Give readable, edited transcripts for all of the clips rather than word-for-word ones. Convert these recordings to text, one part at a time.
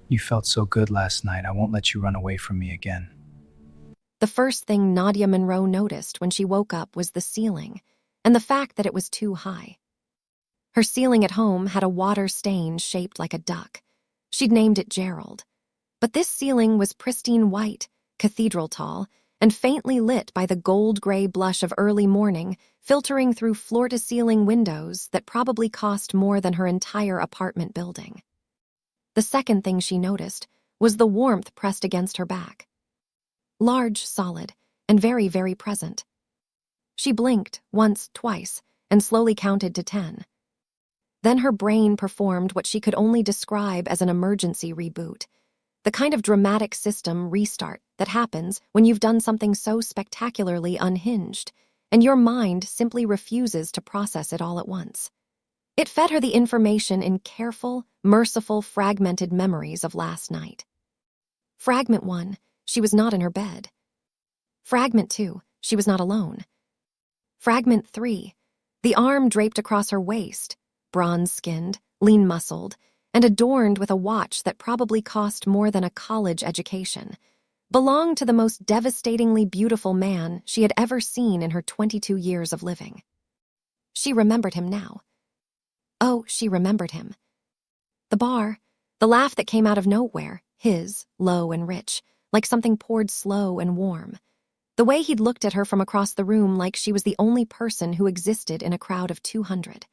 You felt so good last night. I won't let you run away from me again. The first thing Nadia Monroe noticed when she woke up was the ceiling, and the fact that it was too high. Her ceiling at home had a water stain shaped like a duck. She'd named it Gerald. But this ceiling was pristine white, cathedral tall, and faintly lit by the gold-gray blush of early morning filtering through floor-to-ceiling windows that probably cost more than her entire apartment building. The second thing she noticed was the warmth pressed against her back. Large, solid, and very, very present. She blinked once, twice, and slowly counted to 10. Then her brain performed what she could only describe as an emergency reboot, the kind of dramatic system restart that happens when you've done something so spectacularly unhinged, and your mind simply refuses to process it all at once. It fed her the information in careful, merciful, fragmented memories of last night. Fragment 1, she was not in her bed. Fragment 2, she was not alone. Fragment 3, the arm draped across her waist, bronze-skinned, lean-muscled, and adorned with a watch that probably cost more than a college education, belonged to the most devastatingly beautiful man she had ever seen in her 22 years of living. She remembered him now. Oh, she remembered him. The bar, the laugh that came out of nowhere, his, low and rich, like something poured slow and warm. The way he'd looked at her from across the room like she was the only person who existed in a crowd of 200.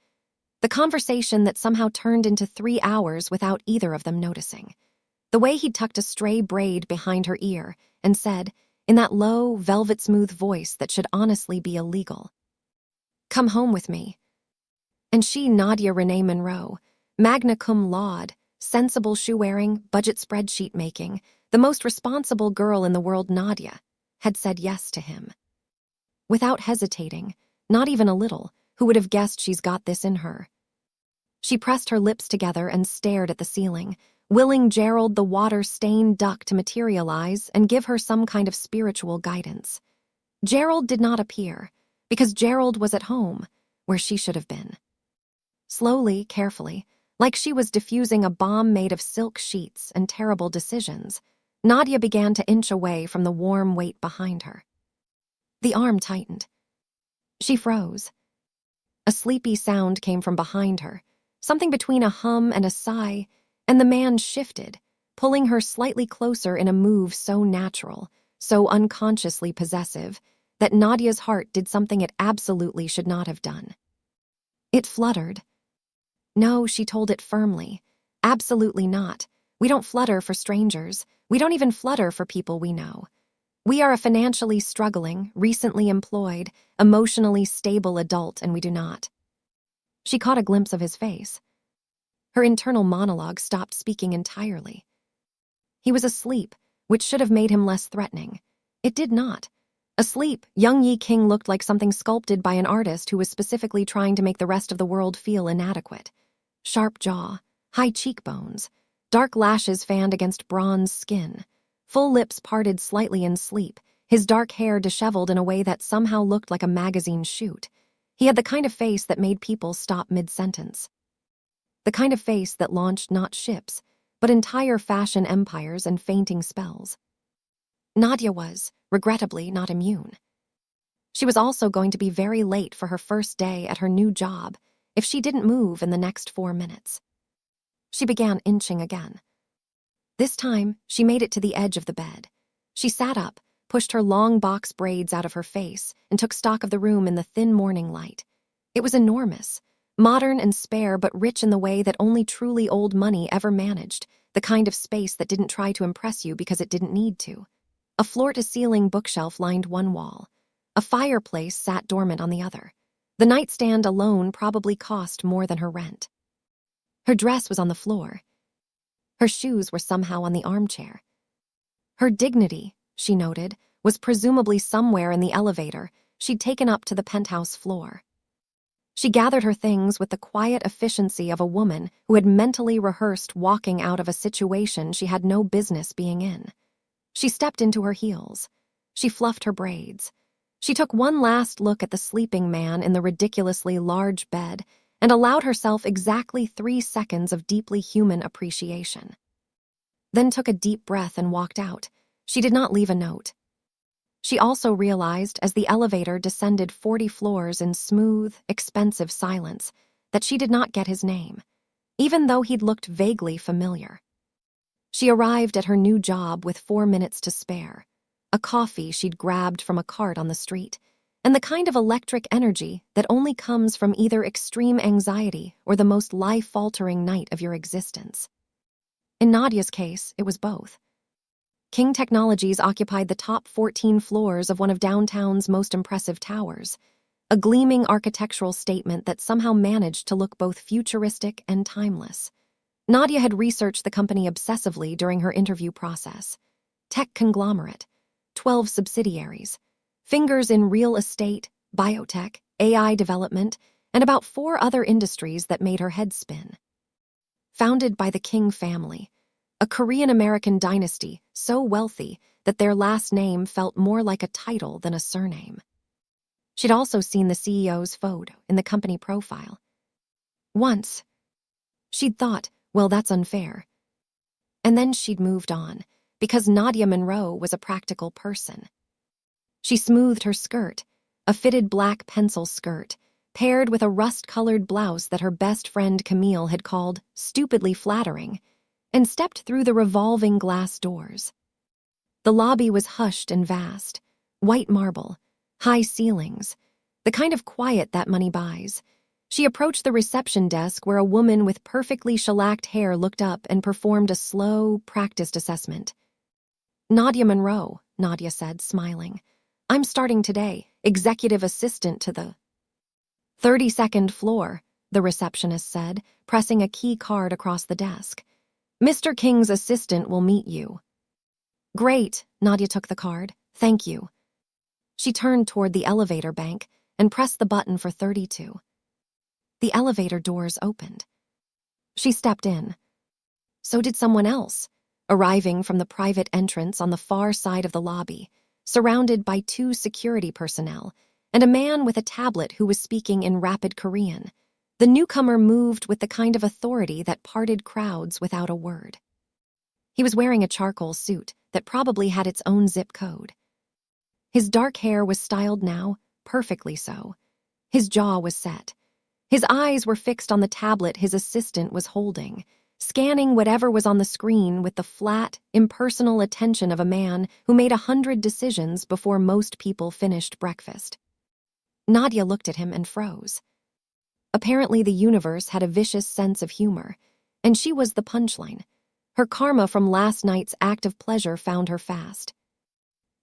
The conversation that somehow turned into 3 hours without either of them noticing. The way he'd tucked a stray braid behind her ear and said, in that low, velvet-smooth voice that should honestly be illegal, "Come home with me." And she, Nadia Renee Monroe, magna cum laude, sensible shoe-wearing, budget spreadsheet making, the most responsible girl in the world, Nadia, had said yes to him. Without hesitating, not even a little, who would have guessed she's got this in her? She pressed her lips together and stared at the ceiling, willing Gerald the water-stained duck to materialize and give her some kind of spiritual guidance. Gerald did not appear, because Gerald was at home, where she should have been. Slowly, carefully, like she was diffusing a bomb made of silk sheets and terrible decisions, Nadia began to inch away from the warm weight behind her. The arm tightened. She froze. A sleepy sound came from behind her, something between a hum and a sigh, and the man shifted, pulling her slightly closer in a move so natural, so unconsciously possessive, that Nadia's heart did something it absolutely should not have done. It fluttered. No, she told it firmly. Absolutely not. We don't flutter for strangers. We don't even flutter for people we know. We are a financially struggling, recently employed, emotionally stable adult, and we do not. She caught a glimpse of his face. Her internal monologue stopped speaking entirely. He was asleep, which should have made him less threatening. It did not. Asleep, young Yi King looked like something sculpted by an artist who was specifically trying to make the rest of the world feel inadequate. Sharp jaw, high cheekbones, dark lashes fanned against bronze skin, full lips parted slightly in sleep, his dark hair disheveled in a way that somehow looked like a magazine shoot. He had the kind of face that made people stop mid-sentence. The kind of face that launched not ships, but entire fashion empires and fainting spells. Nadia was, regrettably, not immune. She was also going to be very late for her first day at her new job if she didn't move in the next 4 minutes. She began inching again. This time, she made it to the edge of the bed. She sat up, pushed her long box braids out of her face, and took stock of the room in the thin morning light. It was enormous, modern and spare, but rich in the way that only truly old money ever managed, the kind of space that didn't try to impress you because it didn't need to. A floor-to-ceiling bookshelf lined one wall. A fireplace sat dormant on the other. The nightstand alone probably cost more than her rent. Her dress was on the floor. Her shoes were somehow on the armchair. Her dignity, she noted, was presumably somewhere in the elevator she'd taken up to the penthouse floor. She gathered her things with the quiet efficiency of a woman who had mentally rehearsed walking out of a situation she had no business being in. She stepped into her heels. She fluffed her braids. She took one last look at the sleeping man in the ridiculously large bed and allowed herself exactly 3 seconds of deeply human appreciation. then took a deep breath and walked out. She did not leave a note. She also realized as the elevator descended 40 floors in smooth, expensive silence that she did not get his name, even though he'd looked vaguely familiar. She arrived at her new job with 4 minutes to spare, a coffee she'd grabbed from a cart on the street, and the kind of electric energy that only comes from either extreme anxiety or the most life-altering night of your existence. In Nadia's case, it was both. King Technologies occupied the top 14 floors of one of downtown's most impressive towers, a gleaming architectural statement that somehow managed to look both futuristic and timeless. Nadia had researched the company obsessively during her interview process. Tech conglomerate, 12 subsidiaries, fingers in real estate, biotech, AI development, and about 4 other industries that made her head spin. Founded by the King family, a Korean-American dynasty so wealthy that their last name felt more like a title than a surname. She'd also seen the CEO's photo in the company profile. Once, she'd thought, well, that's unfair. And then she'd moved on, because Nadia Monroe was a practical person. She smoothed her skirt, a fitted black pencil skirt, paired with a rust-colored blouse that her best friend Camille had called stupidly flattering, and stepped through the revolving glass doors. The lobby was hushed and vast, white marble, high ceilings, the kind of quiet that money buys. She approached the reception desk where a woman with perfectly shellacked hair looked up and performed a slow, practiced assessment. "Nadia Monroe," Nadia said, smiling. "I'm starting today, executive assistant to the 32nd floor," the receptionist said, pressing a key card across the desk. "Mr. King's assistant will meet you." "Great," Nadia took the card. "Thank you." She turned toward the elevator bank and pressed the button for 32. The elevator doors opened. She stepped in. So did someone else, arriving from the private entrance on the far side of the lobby, surrounded by 2 security personnel and a man with a tablet who was speaking in rapid Korean. The newcomer moved with the kind of authority that parted crowds without a word. He was wearing a charcoal suit that probably had its own zip code. His dark hair was styled now, perfectly so. His jaw was set. His eyes were fixed on the tablet his assistant was holding, scanning whatever was on the screen with the flat, impersonal attention of a man who made 100 decisions before most people finished breakfast. Nadia looked at him and froze. Apparently the universe had a vicious sense of humor, and she was the punchline. Her karma from last night's act of pleasure found her fast.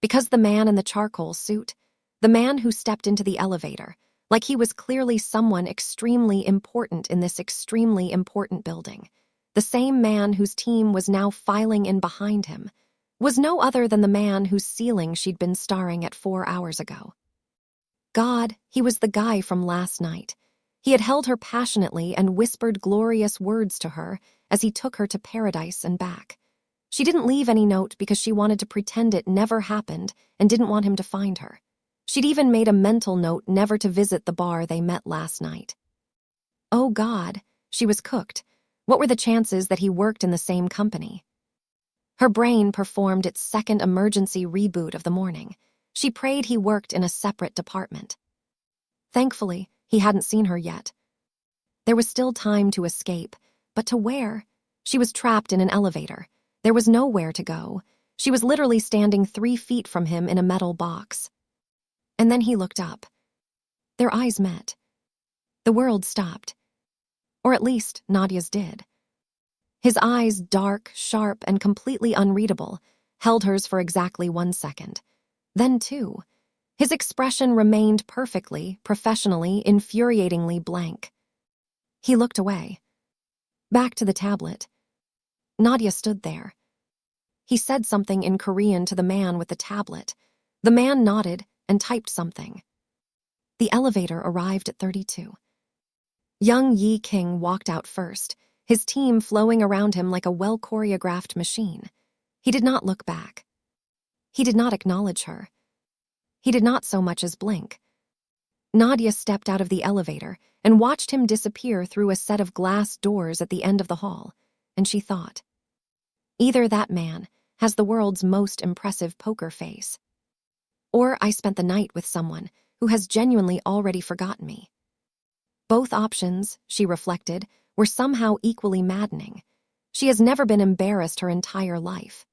Because the man in the charcoal suit, the man who stepped into the elevator, like he was clearly someone extremely important in this extremely important building, the same man whose team was now filing in behind him, was no other than the man whose ceiling she'd been staring at 4 hours ago. God, he was the guy from last night. He had held her passionately and whispered glorious words to her as he took her to paradise and back. She didn't leave any note because she wanted to pretend it never happened and didn't want him to find her. She'd even made a mental note never to visit the bar they met last night. Oh God, she was cooked. What were the chances that he worked in the same company? Her brain performed its second emergency reboot of the morning. She prayed he worked in a separate department. Thankfully, he hadn't seen her yet. There was still time to escape, but to where? She was trapped in an elevator. There was nowhere to go. She was literally standing 3 feet from him in a metal box. And then he looked up. Their eyes met. The world stopped. Or at least, Nadia's did. His eyes, dark, sharp, and completely unreadable, held hers for exactly 1 second. Then 2. His expression remained perfectly, professionally, infuriatingly blank. He looked away. Back to the tablet. Nadia stood there. He said something in Korean to the man with the tablet. The man nodded and typed something. The elevator arrived at 32. Young Yi King walked out first, his team flowing around him like a well-choreographed machine. He did not look back. He did not acknowledge her. He did not so much as blink. Nadia stepped out of the elevator and watched him disappear through a set of glass doors at the end of the hall, and she thought, Either that man has the world's most impressive poker face, or I spent the night with someone who has genuinely already forgotten me. Both options, she reflected, were somehow equally maddening. She has never been embarrassed her entire life.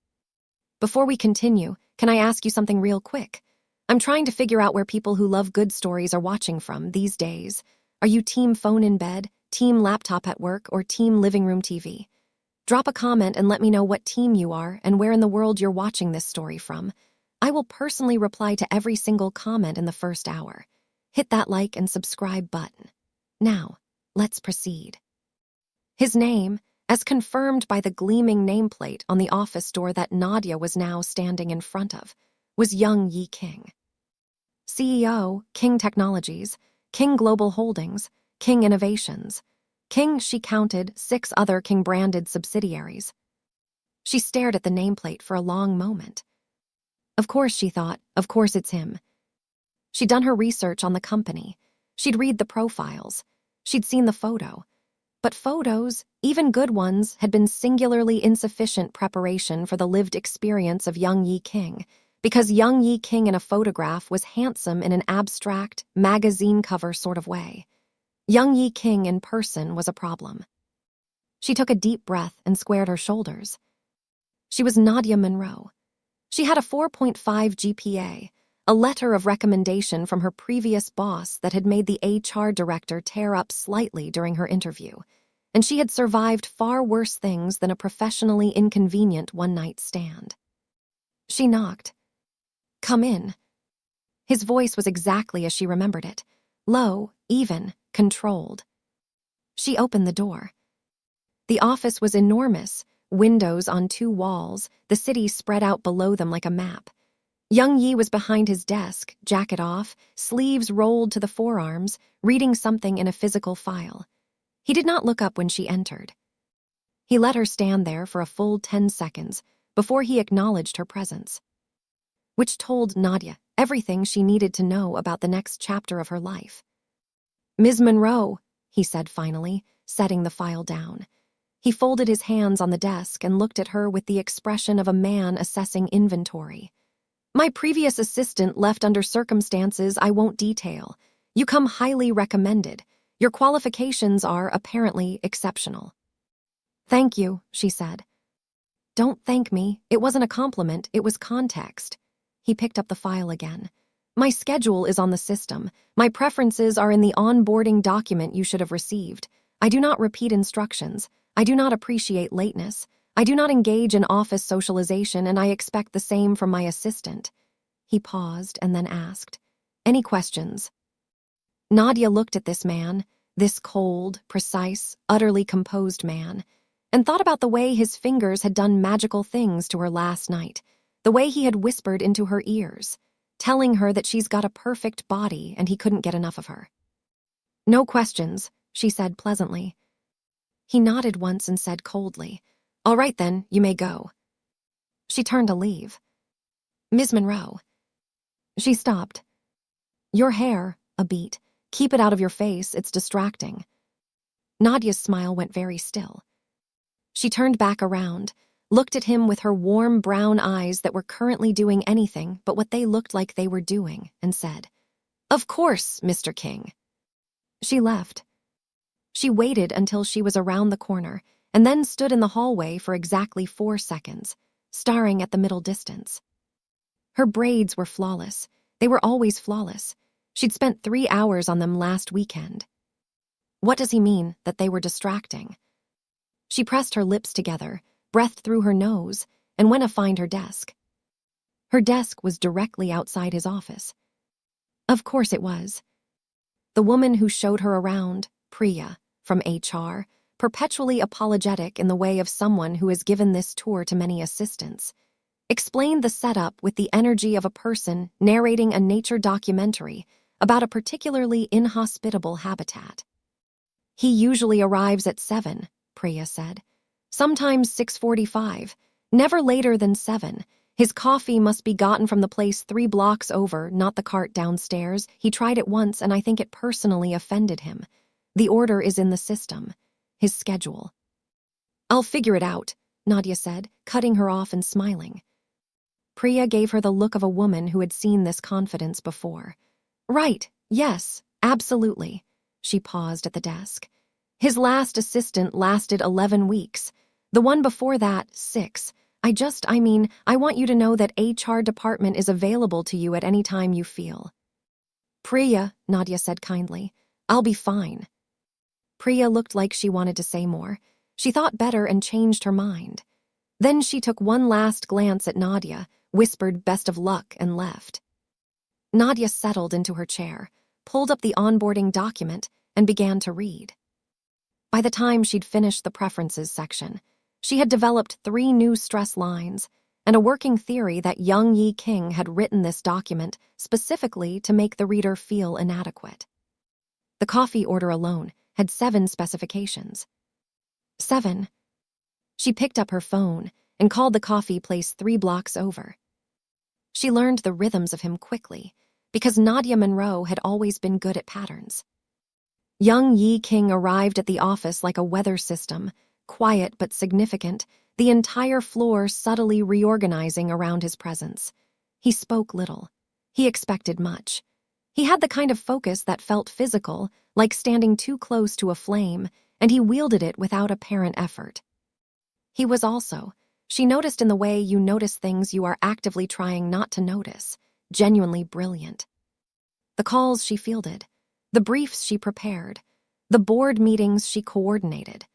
Before we continue, can I ask you something real quick? I'm trying to figure out where people who love good stories are watching from these days. Are you team phone in bed, team laptop at work, or team living room TV? Drop a comment and let me know what team you are and where in the world you're watching this story from. I will personally reply to every single comment in the first hour. Hit that like and subscribe button. Now, let's proceed. His name, as confirmed by the gleaming nameplate on the office door that Nadia was now standing in front of, was Young Yi King. CEO, King Technologies, King Global Holdings, King Innovations. King, she counted 6 other King-branded subsidiaries. She stared at the nameplate for a long moment. Of course, she thought, of course it's him. She'd done her research on the company. She'd read the profiles. She'd seen the photo. But photos, even good ones, had been singularly insufficient preparation for the lived experience of Young Yi King, because Young Yi King in a photograph was handsome in an abstract, magazine cover sort of way. Young Yi King in person was a problem. She took a deep breath and squared her shoulders. She was Nadia Monroe. She had a 4.5 GPA, a letter of recommendation from her previous boss that had made the HR director tear up slightly during her interview, and she had survived far worse things than a professionally inconvenient one-night stand. She knocked. "Come in." His voice was exactly as she remembered it, low, even, controlled. She opened the door. The office was enormous, windows on 2 walls, the city spread out below them like a map. Young Yi was behind his desk, jacket off, sleeves rolled to the forearms, reading something in a physical file. He did not look up when she entered. He let her stand there for a full 10 seconds before he acknowledged her presence, which told Nadia everything she needed to know about the next chapter of her life. "Ms. Monroe," he said finally, setting the file down. He folded his hands on the desk and looked at her with the expression of a man assessing inventory. "My previous assistant left under circumstances I won't detail. You come highly recommended. Your qualifications are apparently exceptional." "Thank you," she said. "Don't thank me. It wasn't a compliment, it was context." He picked up the file again. "My schedule is on the system. My preferences are in the onboarding document you should have received. I do not repeat instructions. I do not appreciate lateness. I do not engage in office socialization, and I expect the same from my assistant." He paused and then asked, "Any questions?" Nadia looked at this man, this cold, precise, utterly composed man, and thought about the way his fingers had done magical things to her last night, the way he had whispered into her ears, telling her that she's got a perfect body and he couldn't get enough of her. "No questions," she said pleasantly. He nodded once and said coldly, "All right then, you may go." She turned to leave. "Ms. Monroe." She stopped. "Your hair," a beat. "Keep it out of your face, it's distracting." Nadia's smile went very still. She turned back around, looked at him with her warm brown eyes that were currently doing anything but what they looked like they were doing, and said, "Of course, Mr. King." She left. She waited until she was around the corner, and then stood in the hallway for exactly 4 seconds, staring at the middle distance. Her braids were flawless. They were always flawless. She'd spent 3 hours on them last weekend. What does he mean that they were distracting? She pressed her lips together, breathed through her nose, and went to find her desk. Her desk was directly outside his office. Of course it was. The woman who showed her around, Priya, from HR, perpetually apologetic in the way of someone who has given this tour to many assistants, explained the setup with the energy of a person narrating a nature documentary about a particularly inhospitable habitat. "He usually arrives at 7, Priya said. "Sometimes 6:45, never later than 7. His coffee must be gotten from the place 3 blocks over, not the cart downstairs. He tried it once and I think it personally offended him. The order is in the system. His schedule." "I'll figure it out," Nadia said, cutting her off and smiling. Priya gave her the look of a woman who had seen this confidence before. Right, yes, absolutely. She paused at the desk. His last assistant lasted 11 weeks. The one before that, 6. I want you to know that HR department is available to you at any time you feel. Priya, Nadia said kindly, I'll be fine. Priya looked like she wanted to say more. She thought better and changed her mind. Then she took one last glance at Nadia, whispered best of luck, and left. Nadia settled into her chair, pulled up the onboarding document, and began to read. By the time she'd finished the preferences section, she had developed 3 new stress lines and a working theory that young Yi King had written this document specifically to make the reader feel inadequate. The coffee order alone had 7 specifications. 7. She picked up her phone and called the coffee place 3 blocks over. She learned the rhythms of him quickly, because Nadia Monroe had always been good at patterns. Young Yi King arrived at the office like a weather system, quiet but significant, the entire floor subtly reorganizing around his presence. He spoke little. He expected much. He had the kind of focus that felt physical, like standing too close to a flame, and he wielded it without apparent effort. He was also, she noticed in the way you notice things you are actively trying not to notice, genuinely brilliant. The calls she fielded, the briefs she prepared, the board meetings she coordinated.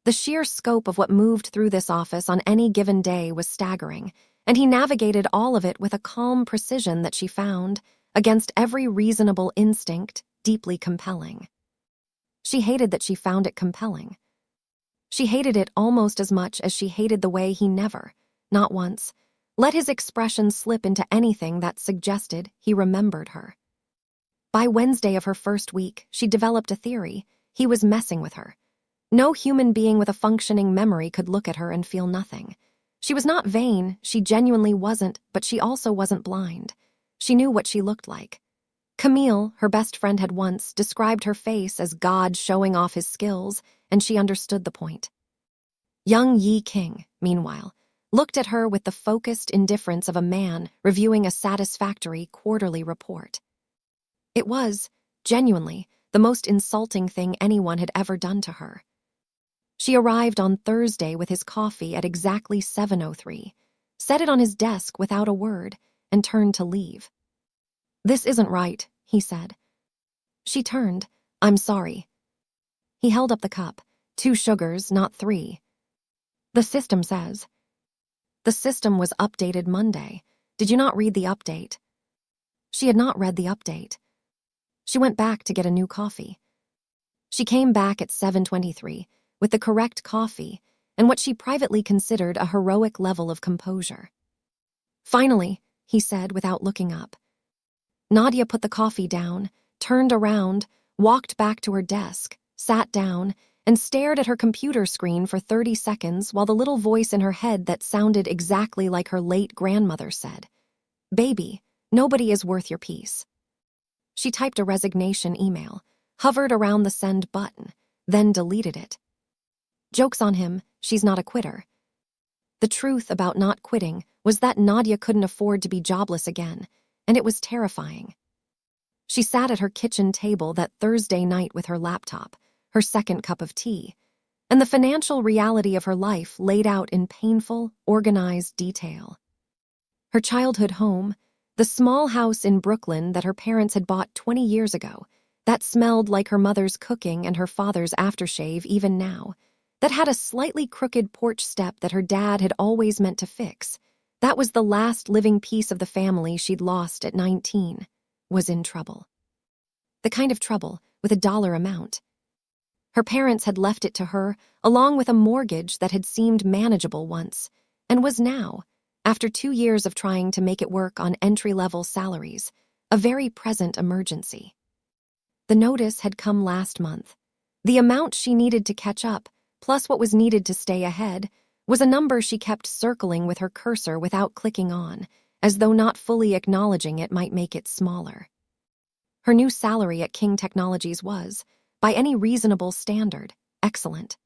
The sheer scope of what moved through this office on any given day was staggering, and he navigated all of it with a calm precision that she found, against every reasonable instinct, deeply compelling. She hated that she found it compelling. She hated it almost as much as she hated the way he never, not once, let his expression slip into anything that suggested he remembered her. By Wednesday of her first week, she developed a theory. He was messing with her. No human being with a functioning memory could look at her and feel nothing. She was not vain, she genuinely wasn't, but she also wasn't blind. She knew what she looked like. Camille, her best friend, had once described her face as God showing off his skills, and she understood the point. Young Yi King, meanwhile, looked at her with the focused indifference of a man reviewing a satisfactory quarterly report. It was, genuinely, the most insulting thing anyone had ever done to her. She arrived on Thursday with his coffee at exactly 7:03, set it on his desk without a word, and turned to leave. "This isn't right," he said. She turned. "I'm sorry." He held up the cup. 2 sugars, not 3. "The system says." The system was updated Monday. Did you not read the update? She had not read the update. She went back to get a new coffee. She came back at 7:23 with the correct coffee and what she privately considered a heroic level of composure. "Finally," he said without looking up. Nadia put the coffee down, turned around, walked back to her desk, sat down, and stared at her computer screen for 30 seconds while the little voice in her head that sounded exactly like her late grandmother said, "Baby, nobody is worth your peace." She typed a resignation email, hovered around the send button, then deleted it. Joke's on him, she's not a quitter. The truth about not quitting was that Nadia couldn't afford to be jobless again, and it was terrifying. She sat at her kitchen table that Thursday night with her laptop, her second cup of tea, and the financial reality of her life laid out in painful, organized detail. Her childhood home, the small house in Brooklyn that her parents had bought 20 years ago, that smelled like her mother's cooking and her father's aftershave even now, that had a slightly crooked porch step that her dad had always meant to fix, that was the last living piece of the family she'd lost at 19, was in trouble. The kind of trouble with a dollar amount. Her parents had left it to her, along with a mortgage that had seemed manageable once, and was now, after 2 years of trying to make it work on entry-level salaries, a very present emergency. The notice had come last month. The amount she needed to catch up, plus what was needed to stay ahead, was a number she kept circling with her cursor without clicking on, as though not fully acknowledging it might make it smaller. Her new salary at King Technologies was, by any reasonable standard, excellent.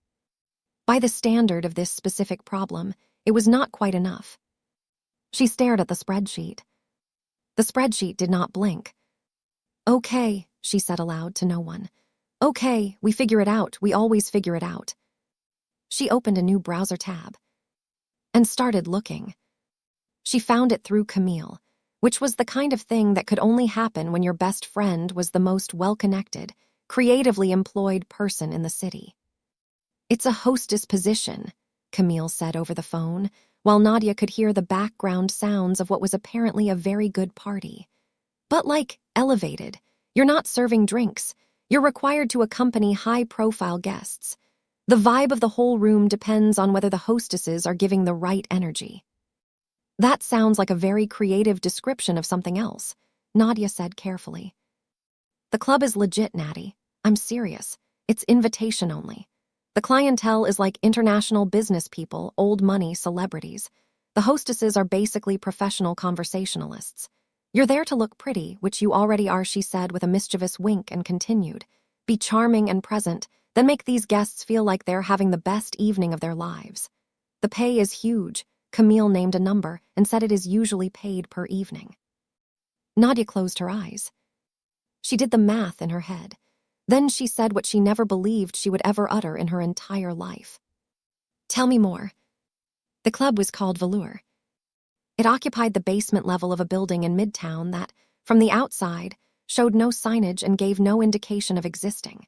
By the standard of this specific problem, it was not quite enough. She stared at the spreadsheet. The spreadsheet did not blink. "Okay," she said aloud to no one. "Okay, we figure it out. We always figure it out." She opened a new browser tab and started looking. She found it through Camille, which was the kind of thing that could only happen when your best friend was the most well-connected, creatively employed person in the city. "It's a hostess position," Camille said over the phone, while Nadia could hear the background sounds of what was apparently a very good party. "But like, elevated. You're not serving drinks. You're required to accompany high-profile guests. The vibe of the whole room depends on whether the hostesses are giving the right energy." "That sounds like a very creative description of something else," Nadia said carefully. "The club is legit, Natty. I'm serious. It's invitation only. The clientele is like international business people, old money celebrities. The hostesses are basically professional conversationalists. You're there to look pretty, which you already are," she said with a mischievous wink and continued. "Be charming and present, then make these guests feel like they're having the best evening of their lives. The pay is huge." Camille named a number and said it is usually paid per evening. Nadia closed her eyes. She did the math in her head. Then she said what she never believed she would ever utter in her entire life. "Tell me more." The club was called Velour. It occupied the basement level of a building in Midtown that, from the outside, showed no signage and gave no indication of existing.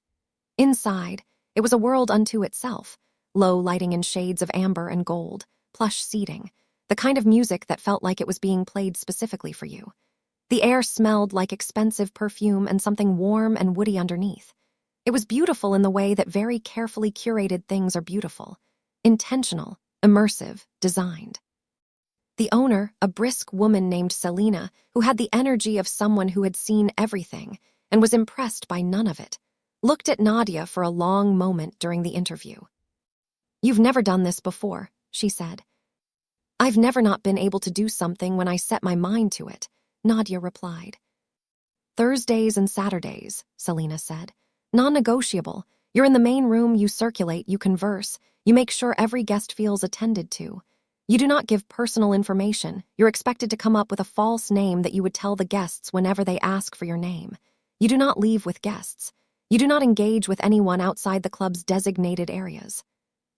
Inside, it was a world unto itself, low lighting in shades of amber and gold, plush seating, the kind of music that felt like it was being played specifically for you. The air smelled like expensive perfume and something warm and woody underneath. It was beautiful in the way that very carefully curated things are beautiful. Intentional, immersive, designed. The owner, a brisk woman named Selena, who had the energy of someone who had seen everything and was impressed by none of it, looked at Nadia for a long moment during the interview. "You've never done this before," she said. "I've never not been able to do something when I set my mind to it," Nadia replied. "Thursdays and Saturdays," Selena said. "Non-negotiable. You're in the main room, you circulate, you converse, you make sure every guest feels attended to. You do not give personal information. You're expected to come up with a false name that you would tell the guests whenever they ask for your name. You do not leave with guests. You do not engage with anyone outside the club's designated areas."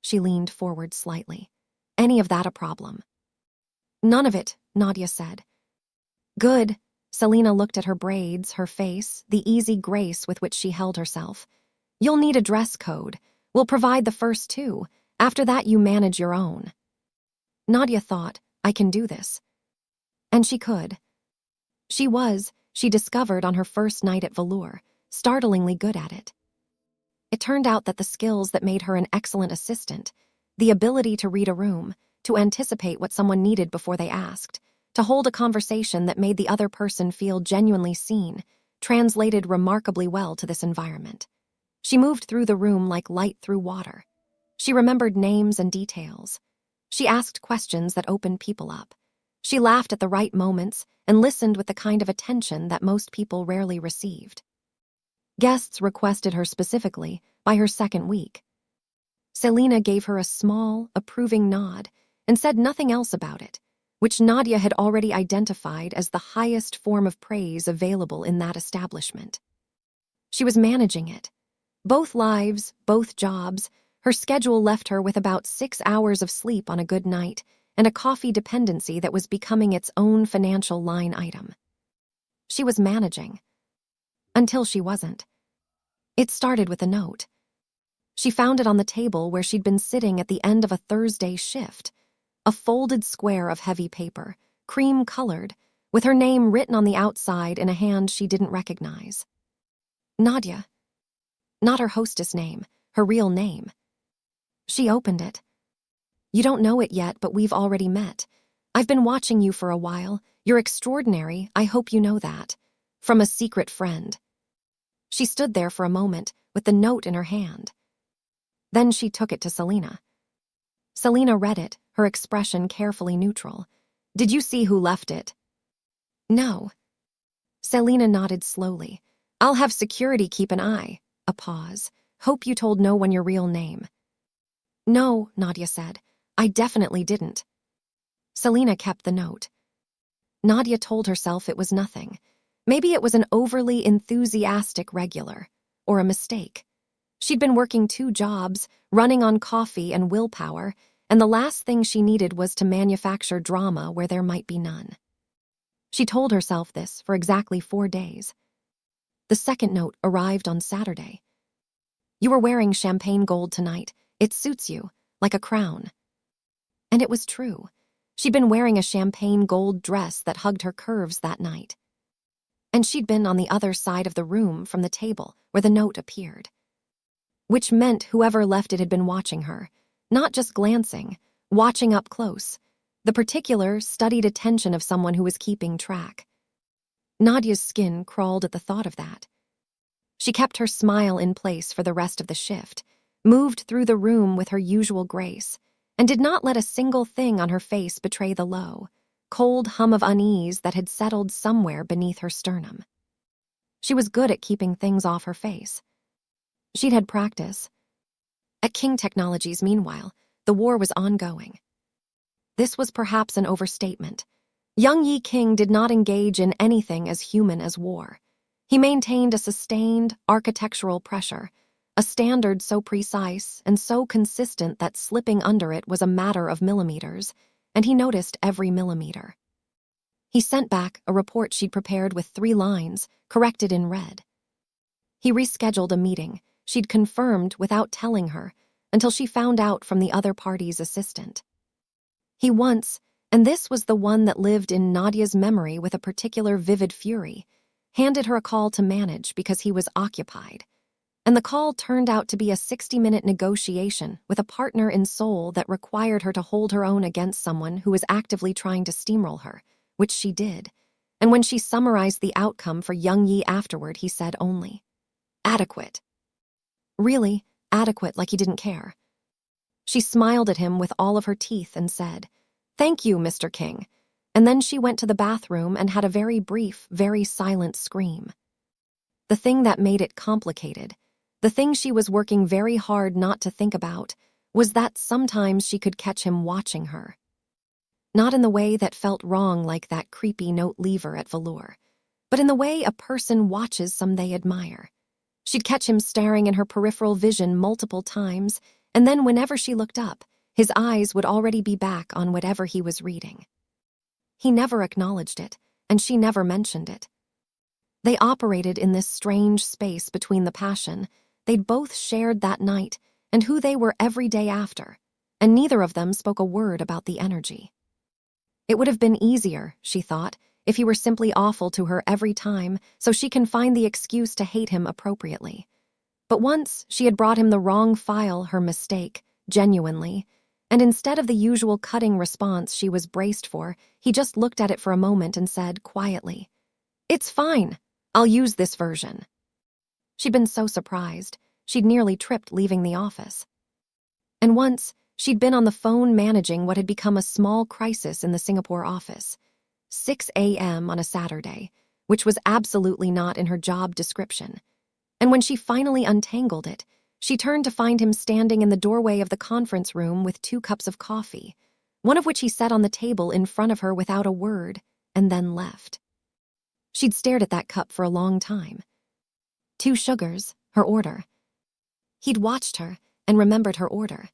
She leaned forward slightly. "Any of that a problem?" "None of it," Nadia said. "Good." Selena looked at her braids, her face, the easy grace with which she held herself. "You'll need a dress code. We'll provide the first two. After that, you manage your own." Nadia thought, I can do this. And she could. She discovered on her first night at Velour, startlingly good at it. It turned out that the skills that made her an excellent assistant, the ability to read a room, to anticipate what someone needed before they asked, to hold a conversation that made the other person feel genuinely seen, translated remarkably well to this environment. She moved through the room like light through water. She remembered names and details. She asked questions that opened people up. She laughed at the right moments and listened with the kind of attention that most people rarely received. Guests requested her specifically by her second week. Selena gave her a small, approving nod and said nothing else about it, which Nadia had already identified as the highest form of praise available in that establishment. She was managing it. Both lives, both jobs, her schedule left her with about 6 hours of sleep on a good night and a coffee dependency that was becoming its own financial line item. She was managing. Until she wasn't. It started with a note. She found it on the table where she'd been sitting at the end of a Thursday shift. A folded square of heavy paper, cream-colored, with her name written on the outside in a hand she didn't recognize. Nadia. Not her hostess name, her real name. She opened it. "You don't know it yet, but we've already met. I've been watching you for a while. You're extraordinary, I hope you know that. From a secret friend." She stood there for a moment, with the note in her hand. Then she took it to Selena. Selena read it, her expression carefully neutral. "Did you see who left it?" "No." Selena nodded slowly. "I'll have security keep an eye." A pause. "Hope you told no one your real name." No, Nadia said. I definitely didn't. Selena kept the note. Nadia told herself it was nothing. Maybe it was an overly enthusiastic regular, or a mistake. She'd been working 2 jobs, running on coffee and willpower, and the last thing she needed was to manufacture drama where there might be none. She told herself this for exactly 4 days. The second note arrived on Saturday. You were wearing champagne gold tonight. It suits you, like a crown. And it was true. She'd been wearing a champagne gold dress that hugged her curves that night. And she'd been on the other side of the room from the table where the note appeared. Which meant whoever left it had been watching her, not just glancing, watching up close, the particular, studied attention of someone who was keeping track. Nadia's skin crawled at the thought of that. She kept her smile in place for the rest of the shift, moved through the room with her usual grace, and did not let a single thing on her face betray the low, cold hum of unease that had settled somewhere beneath her sternum. She was good at keeping things off her face. She'd had practice. At King Technologies, meanwhile, the war was ongoing. This was perhaps an overstatement. Young Yi King did not engage in anything as human as war. He maintained a sustained architectural pressure, a standard so precise and so consistent that slipping under it was a matter of millimeters, and he noticed every millimeter. He sent back a report she'd prepared with 3 lines, corrected in red. He rescheduled a meeting she'd confirmed without telling her until she found out from the other party's assistant. He once, and this was the one that lived in Nadia's memory with a particular vivid fury, handed her a call to manage because he was occupied. And the call turned out to be a 60-minute negotiation with a partner in Seoul that required her to hold her own against someone who was actively trying to steamroll her, which she did. And when she summarized the outcome for Young Yi afterward, he said only, "Adequate." Really, adequate, like he didn't care. She smiled at him with all of her teeth and said, "Thank you, Mr. King." And then she went to the bathroom and had a very brief, very silent scream. The thing that made it complicated, the thing she was working very hard not to think about, was that sometimes she could catch him watching her. Not in the way that felt wrong like that creepy note lever at Velour, but in the way a person watches some they admire. She'd catch him staring in her peripheral vision multiple times, and then whenever she looked up, his eyes would already be back on whatever he was reading. He never acknowledged it, and she never mentioned it. They operated in this strange space between the passion they'd both shared that night and who they were every day after, and neither of them spoke a word about the energy. It would have been easier, she thought, if he were simply awful to her every time so she can find the excuse to hate him appropriately. But once she had brought him the wrong file, her mistake, genuinely, and instead of the usual cutting response she was braced for, he just looked at it for a moment and said quietly, "It's fine. I'll use this version." She'd been so surprised, she'd nearly tripped leaving the office. And once, she'd been on the phone managing what had become a small crisis in the Singapore office. 6 a.m. on a Saturday, which was absolutely not in her job description. And when she finally untangled it, she turned to find him standing in the doorway of the conference room with 2 cups of coffee, one of which he set on the table in front of her without a word, and then left. She'd stared at that cup for a long time. 2 sugars, her order. He'd watched her and remembered her order.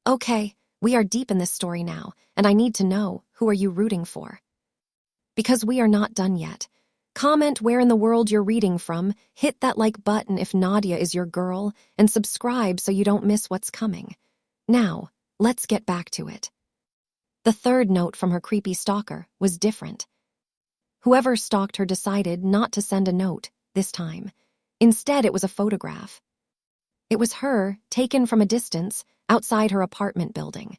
"Okay, we are deep in this story now, and I need to know, who are you rooting for?" Because we are not done yet. Comment where in the world you're reading from, hit that like button if Nadia is your girl, and subscribe so you don't miss what's coming. Now, let's get back to it. The third note from her creepy stalker was different. Whoever stalked her decided not to send a note this time. Instead, it was a photograph. It was her, taken from a distance, outside her apartment building.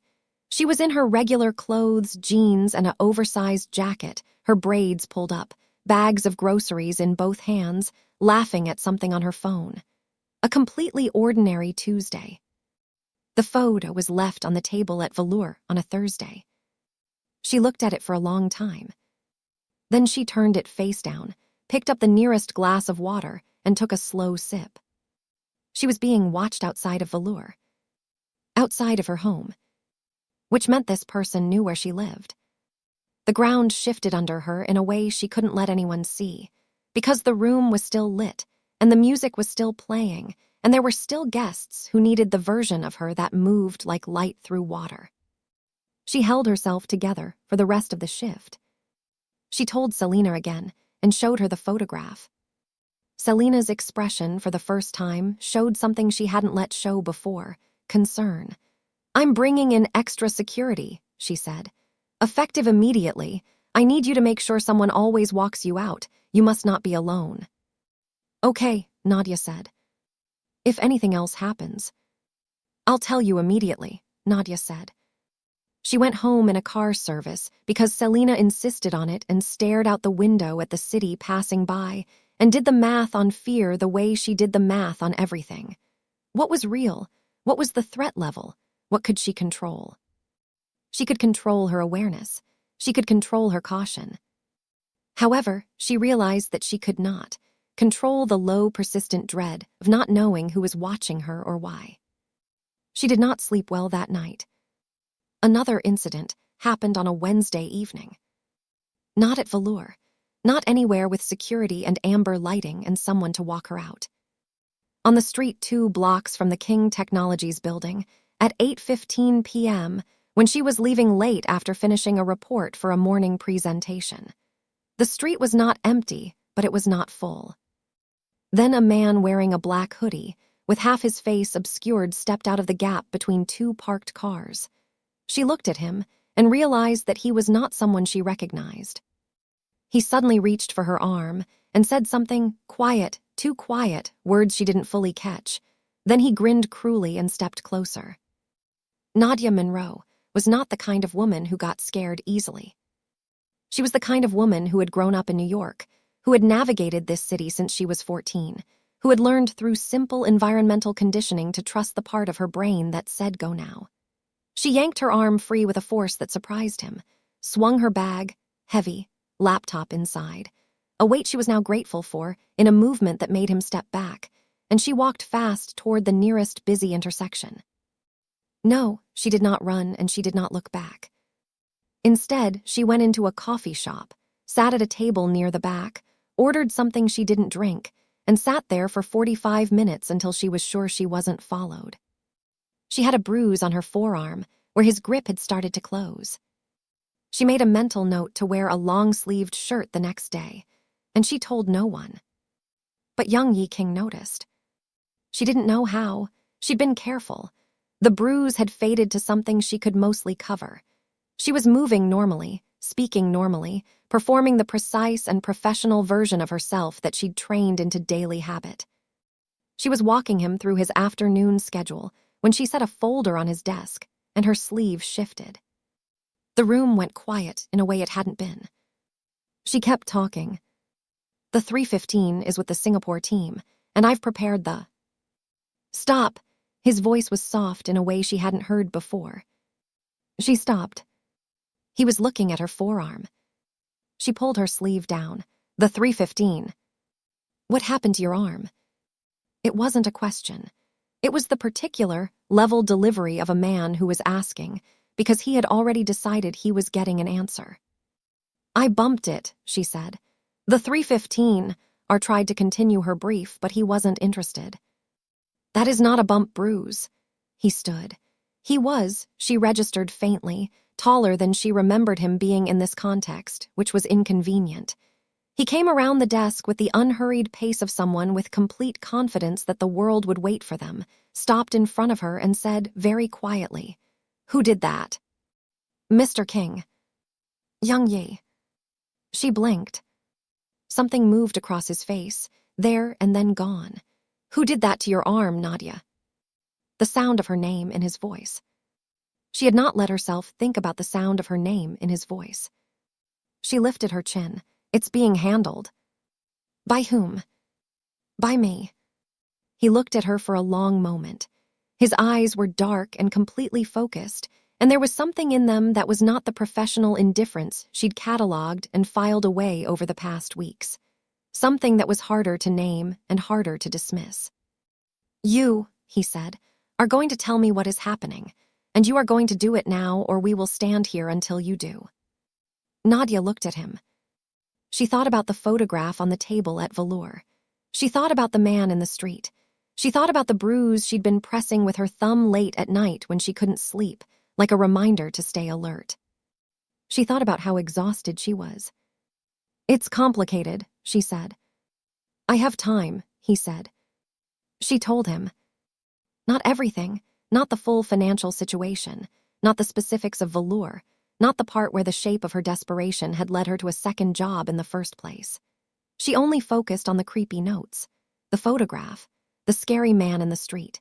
She was in her regular clothes, jeans, and an oversized jacket, her braids pulled up, bags of groceries in both hands, laughing at something on her phone. A completely ordinary Tuesday. The photo was left on the table at Velour on a Thursday. She looked at it for a long time. Then she turned it face down, picked up the nearest glass of water, and took a slow sip. She was being watched outside of Velour. outside of her home, which meant this person knew where she lived. The ground shifted under her in a way she couldn't let anyone see, because the room was still lit, and the music was still playing, and there were still guests who needed the version of her that moved like light through water. She held herself together for the rest of the shift. She told Selena again and showed her the photograph. Selena's expression for the first time showed something she hadn't let show before: concern. "I'm bringing in extra security," she said. "Effective immediately. I need you to make sure someone always walks you out. You must not be alone." "Okay," Nadia said. "If anything else happens." "I'll tell you immediately," Nadia said. She went home in a car service because Selena insisted on it and stared out the window at the city passing by and did the math on fear the way she did the math on everything. What was real? What was the threat level? What could she control? She could control her awareness. She could control her caution. However, she realized that she could not control the low, persistent dread of not knowing who was watching her or why. She did not sleep well that night. Another incident happened on a Wednesday evening. Not at Velour. Not anywhere with security and amber lighting and someone to walk her out. On the street 2 blocks from the King Technologies building, at 8:15 p.m., when she was leaving late after finishing a report for a morning presentation. The street was not empty, but it was not full. Then a man wearing a black hoodie, with half his face obscured, stepped out of the gap between 2 parked cars. She looked at him and realized that he was not someone she recognized. He suddenly reached for her arm and said something quiet, too quiet, words she didn't fully catch. Then he grinned cruelly and stepped closer. Nadia Monroe was not the kind of woman who got scared easily. She was the kind of woman who had grown up in New York, who had navigated this city since she was 14, who had learned through simple environmental conditioning to trust the part of her brain that said go now. She yanked her arm free with a force that surprised him, swung her bag, heavy, laptop inside, a weight she was now grateful for, in a movement that made him step back, and she walked fast toward the nearest busy intersection. No, she did not run, and she did not look back. Instead, she went into a coffee shop, sat at a table near the back, ordered something she didn't drink, and sat there for 45 minutes until she was sure she wasn't followed. She had a bruise on her forearm where his grip had started to close. She made a mental note to wear a long-sleeved shirt the next day, and she told no one. But young Yi King noticed. She didn't know how. She'd been careful. The bruise had faded to something she could mostly cover. She was moving normally, speaking normally, performing the precise and professional version of herself that she'd trained into daily habit. She was walking him through his afternoon schedule when she set a folder on his desk, and her sleeve shifted. The room went quiet in a way it hadn't been. She kept talking. "The 3:15 is with the Singapore team, and I've prepared the—" "Stop!" His voice was soft in a way she hadn't heard before. She stopped. He was looking at her forearm. She pulled her sleeve down. "The 3:15. What happened to your arm?" It wasn't a question. It was the particular, level delivery of a man who was asking, because he had already decided he was getting an answer. "I bumped it," she said. "The 3:15, or tried to continue her brief, but he wasn't interested. "That is not a bump bruise." He stood. He was, she registered faintly, taller than she remembered him being in this context, which was inconvenient. He came around the desk with the unhurried pace of someone with complete confidence that the world would wait for them, stopped in front of her and said very quietly, "Who did that?" "Mr. King." "Young Yi." She blinked. Something moved across his face, there and then gone. "Who did that to your arm, Nadia?" The sound of her name in his voice. She had not let herself think about the sound of her name in his voice. She lifted her chin. "It's being handled." "By whom?" "By me." He looked at her for a long moment. His eyes were dark and completely focused, and there was something in them that was not the professional indifference she'd cataloged and filed away over the past weeks. Something that was harder to name and harder to dismiss. "You," he said, are going to tell me what is happening, and you are going to do it now or we will stand here until you do." Nadia looked at him. She thought about the photograph on the table at Velour. She thought about the man in the street. She thought about the bruise she'd been pressing with her thumb late at night when she couldn't sleep, like a reminder to stay alert. She thought about how exhausted she was. "It's complicated," she said. "I have time," he said. She told him. Not everything, not the full financial situation, not the specifics of Velour, not the part where the shape of her desperation had led her to a second job in the first place. She only focused on the creepy notes, the photograph, the scary man in the street.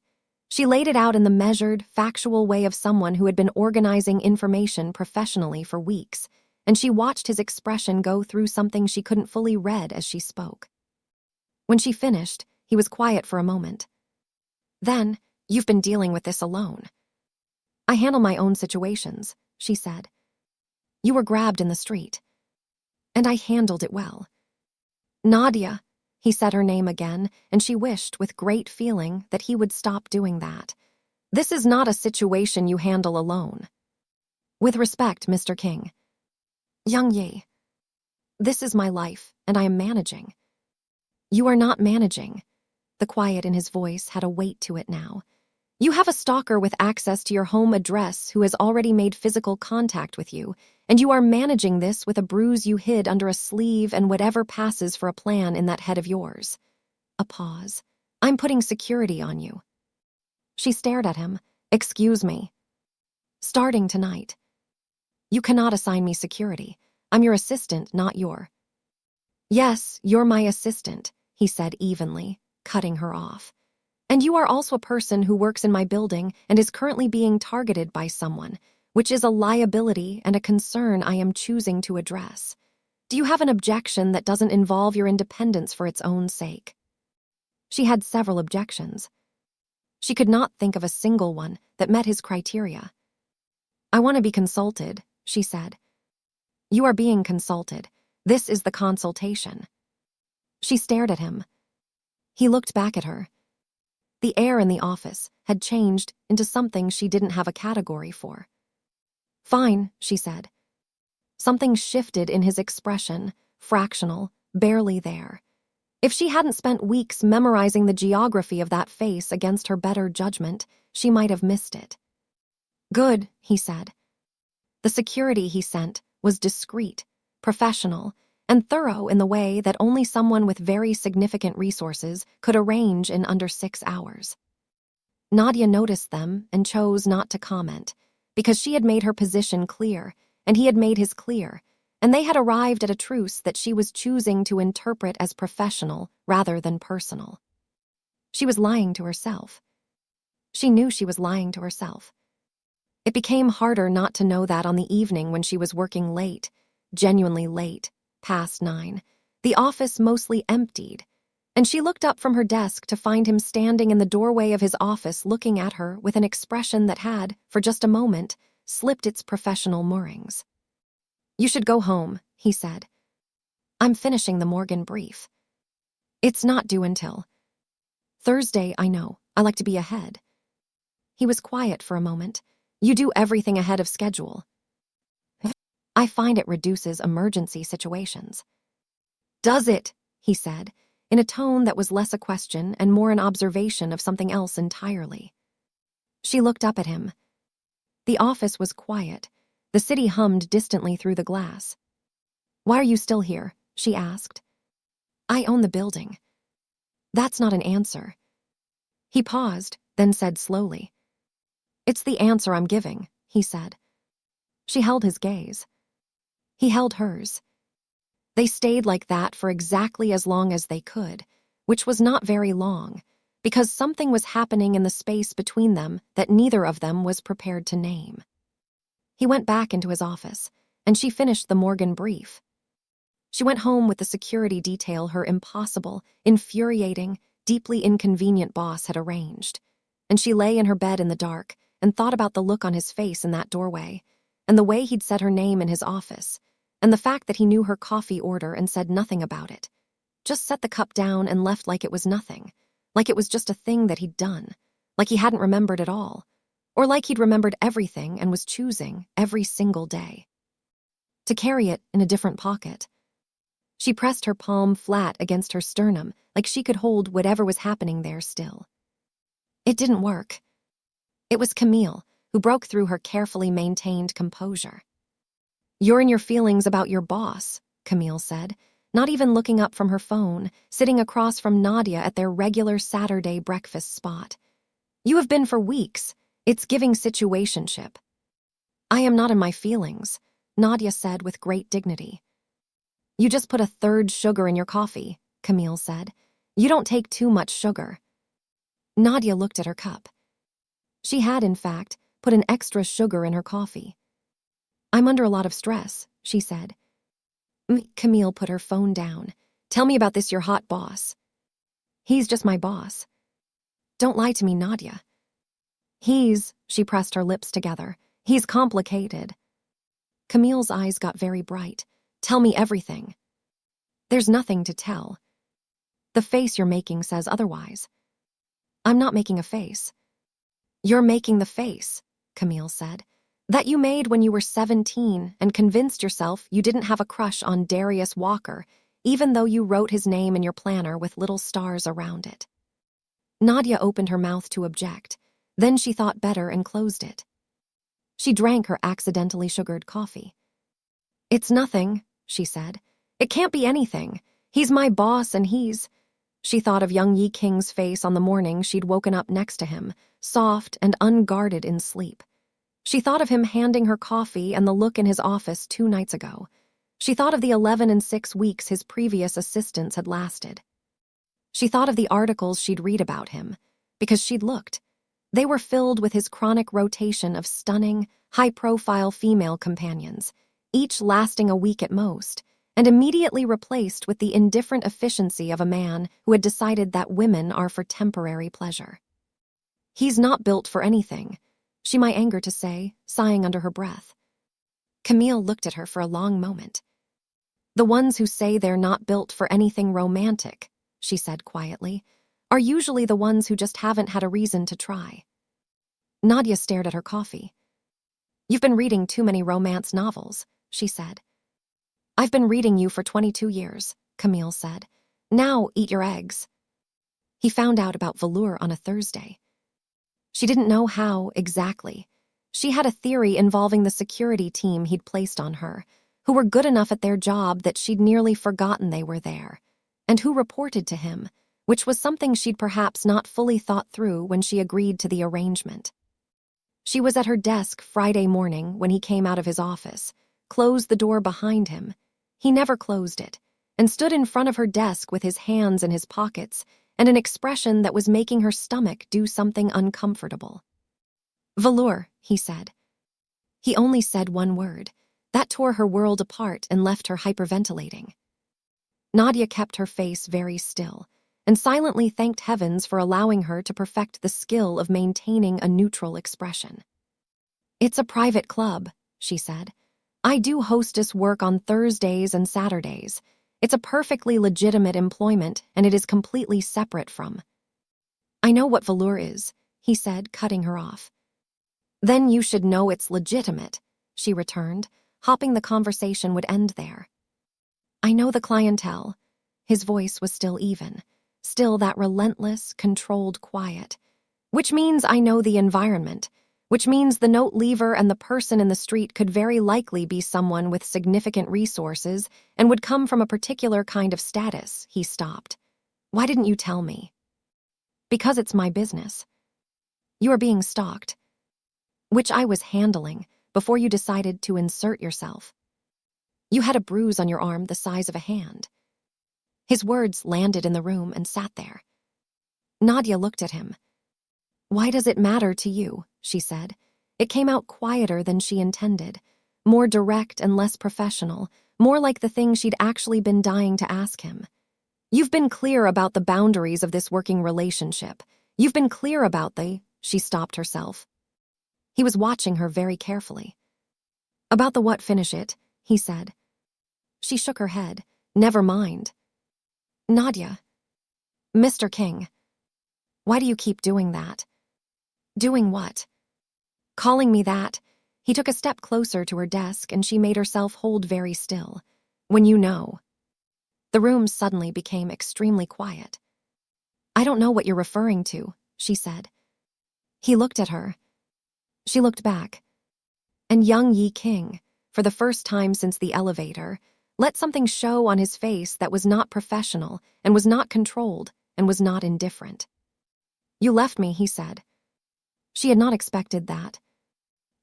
She laid it out in the measured, factual way of someone who had been organizing information professionally for weeks, and she watched his expression go through something she couldn't fully read as she spoke. When she finished, he was quiet for a moment. "Then, you've been dealing with this alone." "I handle my own situations," she said. "You were grabbed in the street. And I handled it well." "Nadia," he said her name again, and she wished with great feeling that he would stop doing that. "This is not a situation you handle alone." "With respect, Mr. King." "Young Yi, this is my life, and I am managing." "You are not managing." The quiet in his voice had a weight to it now. "You have a stalker with access to your home address who has already made physical contact with you, and you are managing this with a bruise you hid under a sleeve and whatever passes for a plan in that head of yours." A pause. "I'm putting security on you." She stared at him. "Excuse me." "Starting tonight." "You cannot assign me security. I'm your assistant, not your—" "Yes, you're my assistant," he said evenly, cutting her off. "And you are also a person who works in my building and is currently being targeted by someone, which is a liability and a concern I am choosing to address. Do you have an objection that doesn't involve your independence for its own sake?" She had several objections. She could not think of a single one that met his criteria. "I want to be consulted," she said. "You are being consulted. This is the consultation." She stared at him. He looked back at her. The air in the office had changed into something she didn't have a category for. "Fine," she said. Something shifted in his expression, fractional, barely there. If she hadn't spent weeks memorizing the geography of that face against her better judgment, she might have missed it. "Good," he said. The security he sent was discreet, professional, and thorough in the way that only someone with very significant resources could arrange in under 6 hours. Nadia noticed them and chose not to comment, because she had made her position clear, and he had made his clear, and they had arrived at a truce that she was choosing to interpret as professional rather than personal. She was lying to herself. She knew she was lying to herself. It became harder not to know that on the evening when she was working late, genuinely late, past 9, the office mostly emptied, and she looked up from her desk to find him standing in the doorway of his office looking at her with an expression that had, for just a moment, slipped its professional moorings. "You should go home," he said. "I'm finishing the Morgan brief. It's not due until Thursday, I know. I like to be ahead." He was quiet for a moment. "You do everything ahead of schedule." "I find it reduces emergency situations." "Does it?" he said, in a tone that was less a question and more an observation of something else entirely. She looked up at him. The office was quiet. The city hummed distantly through the glass. "Why are you still here?" she asked. "I own the building." "That's not an answer." He paused, then said slowly. "It's the answer I'm giving," he said. She held his gaze. He held hers. They stayed like that for exactly as long as they could, which was not very long, because something was happening in the space between them that neither of them was prepared to name. He went back into his office, and she finished the Morgan brief. She went home with the security detail her impossible, infuriating, deeply inconvenient boss had arranged, and she lay in her bed in the dark and thought about the look on his face in that doorway, and the way he'd said her name in his office, and the fact that he knew her coffee order and said nothing about it. Just set the cup down and left like it was nothing, like it was just a thing that he'd done, like he hadn't remembered at all, or like he'd remembered everything and was choosing every single day to carry it in a different pocket. She pressed her palm flat against her sternum, like she could hold whatever was happening there still. It didn't work. It was Camille who broke through her carefully maintained composure. "You're in your feelings about your boss," Camille said, not even looking up from her phone, sitting across from Nadia at their regular Saturday breakfast spot. "You have been for weeks. It's giving situationship." "I am not in my feelings," Nadia said with great dignity. "You just put a third sugar in your coffee," Camille said. "You don't take too much sugar." Nadia looked at her cup. She had, in fact, put an extra sugar in her coffee. "I'm under a lot of stress," she said. Camille put her phone down. "Tell me about this your hot boss." "He's just my boss." "Don't lie to me, Nadia." She pressed her lips together. "He's complicated." Camille's eyes got very bright. "Tell me everything." "There's nothing to tell. The face you're making says otherwise." "I'm not making a face." "You're making the face," Camille said, "that you made when you were 17 and convinced yourself you didn't have a crush on Darius Walker, even though you wrote his name in your planner with little stars around it." Nadia opened her mouth to object. Then she thought better and closed it. She drank her accidentally sugared coffee. "It's nothing," she said. "It can't be anything. He's my boss and he's—" She thought of young Yi King's face on the morning she'd woken up next to him, soft and unguarded in sleep. She thought of him handing her coffee and the look in his office 2 nights ago. She thought of the 11 and 6 weeks his previous assistance had lasted. She thought of the articles she'd read about him, because she'd looked. They were filled with his chronic rotation of stunning, high-profile female companions, each lasting a week at most, and immediately replaced with the indifferent efficiency of a man who had decided that women are for temporary pleasure. "He's not built for anything," she might anger to say, sighing under her breath. Camille looked at her for a long moment. "The ones who say they're not built for anything romantic," she said quietly, "are usually the ones who just haven't had a reason to try." Nadia stared at her coffee. "You've been reading too many romance novels," she said. "I've been reading you for 22 years, Camille said. "Now eat your eggs." He found out about Velour on a Thursday. She didn't know how, exactly. She had a theory involving the security team he'd placed on her, who were good enough at their job that she'd nearly forgotten they were there, and who reported to him, which was something she'd perhaps not fully thought through when she agreed to the arrangement. She was at her desk Friday morning when he came out of his office, closed the door behind him. He never closed it, and stood in front of her desk with his hands in his pockets and an expression that was making her stomach do something uncomfortable. "Velour," he said. He only said one word. That tore her world apart and left her hyperventilating. Nadia kept her face very still and silently thanked heavens for allowing her to perfect the skill of maintaining a neutral expression. "It's a private club," she said. "I do hostess work on Thursdays and Saturdays. It's a perfectly legitimate employment, and it is completely separate from—" "I know what Velour is," he said, cutting her off. "Then you should know it's legitimate," she returned, hoping the conversation would end there. "I know the clientele." His voice was still even, still that relentless, controlled quiet. "Which means I know the environment, which means the note leaver and the person in the street could very likely be someone with significant resources and would come from a particular kind of status." He stopped. "Why didn't you tell me?" "Because it's my business. You are being stalked." "Which I was handling before you decided to insert yourself. You had a bruise on your arm the size of a hand." His words landed in the room and sat there. Nadia looked at him. "Why does it matter to you?" she said. It came out quieter than she intended, more direct and less professional, more like the thing she'd actually been dying to ask him. "You've been clear about the boundaries of this working relationship. You've been clear about the—" She stopped herself. He was watching her very carefully. "About the what? Finish it," he said. She shook her head. "Never mind." "Nadia." "Mr. King. Why do you keep doing that?" Doing what? Calling me that. He took a step closer to her desk and she made herself hold very still. When you know. The room suddenly became extremely quiet. I don't know what you're referring to, she said. He looked at her. She looked back. And young Yi King, for the first time since the elevator, let something show on his face that was not professional and was not controlled and was not indifferent. You left me, he said. She had not expected that.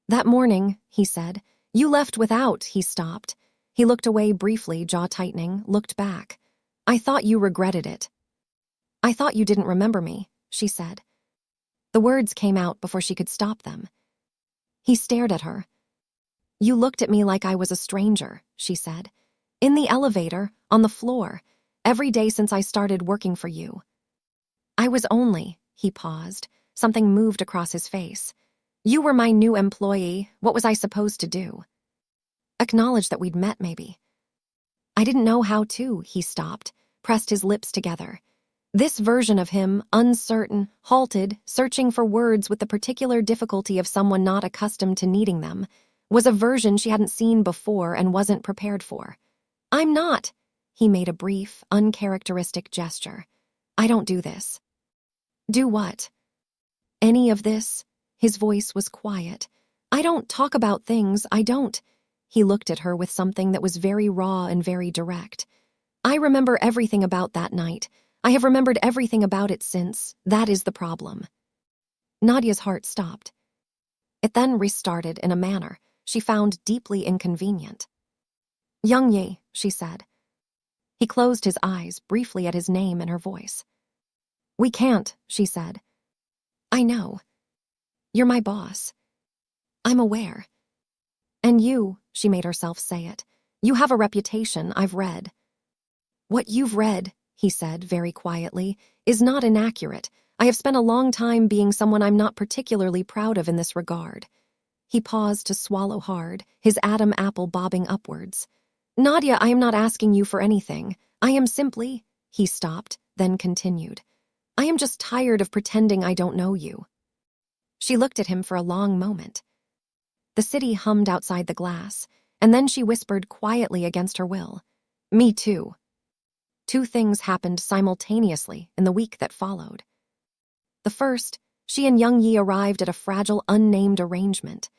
That morning, he said. You left without, he stopped. He looked away briefly, jaw tightening, looked back. I thought you regretted it. I thought you didn't remember me, she said. The words came out before she could stop them. He stared at her. You looked at me like I was a stranger, she said. In the elevator, on the floor, every day since I started working for you. I was only, he paused. Something moved across his face. You were my new employee. What was I supposed to do? Acknowledge that we'd met, maybe. I didn't know how to, he stopped, pressed his lips together. This version of him, uncertain, halted, searching for words with the particular difficulty of someone not accustomed to needing them, was a version she hadn't seen before and wasn't prepared for. I'm not. He made a brief, uncharacteristic gesture. I don't do this. Do what? Any of this? His voice was quiet. I don't talk about things, I don't. He looked at her with something that was very raw and very direct. I remember everything about that night. I have remembered everything about it since. That is the problem. Nadia's heart stopped. It then restarted in a manner she found deeply inconvenient. Young Ye, she said. He closed his eyes briefly at his name and her voice. We can't, she said. I know. You're my boss. I'm aware. And you, she made herself say it, you have a reputation, I've read. What you've read, he said very quietly, is not inaccurate. I have spent a long time being someone I'm not particularly proud of in this regard. He paused to swallow hard, his Adam apple bobbing upwards. Nadia, I am not asking you for anything. I am simply, he stopped, then continued. I am just tired of pretending I don't know you. She looked at him for a long moment. The city hummed outside the glass, and then she whispered quietly against her will. Me too. Two things happened simultaneously in the week that followed. The first, she and Young Yi arrived at a fragile, unnamed arrangement.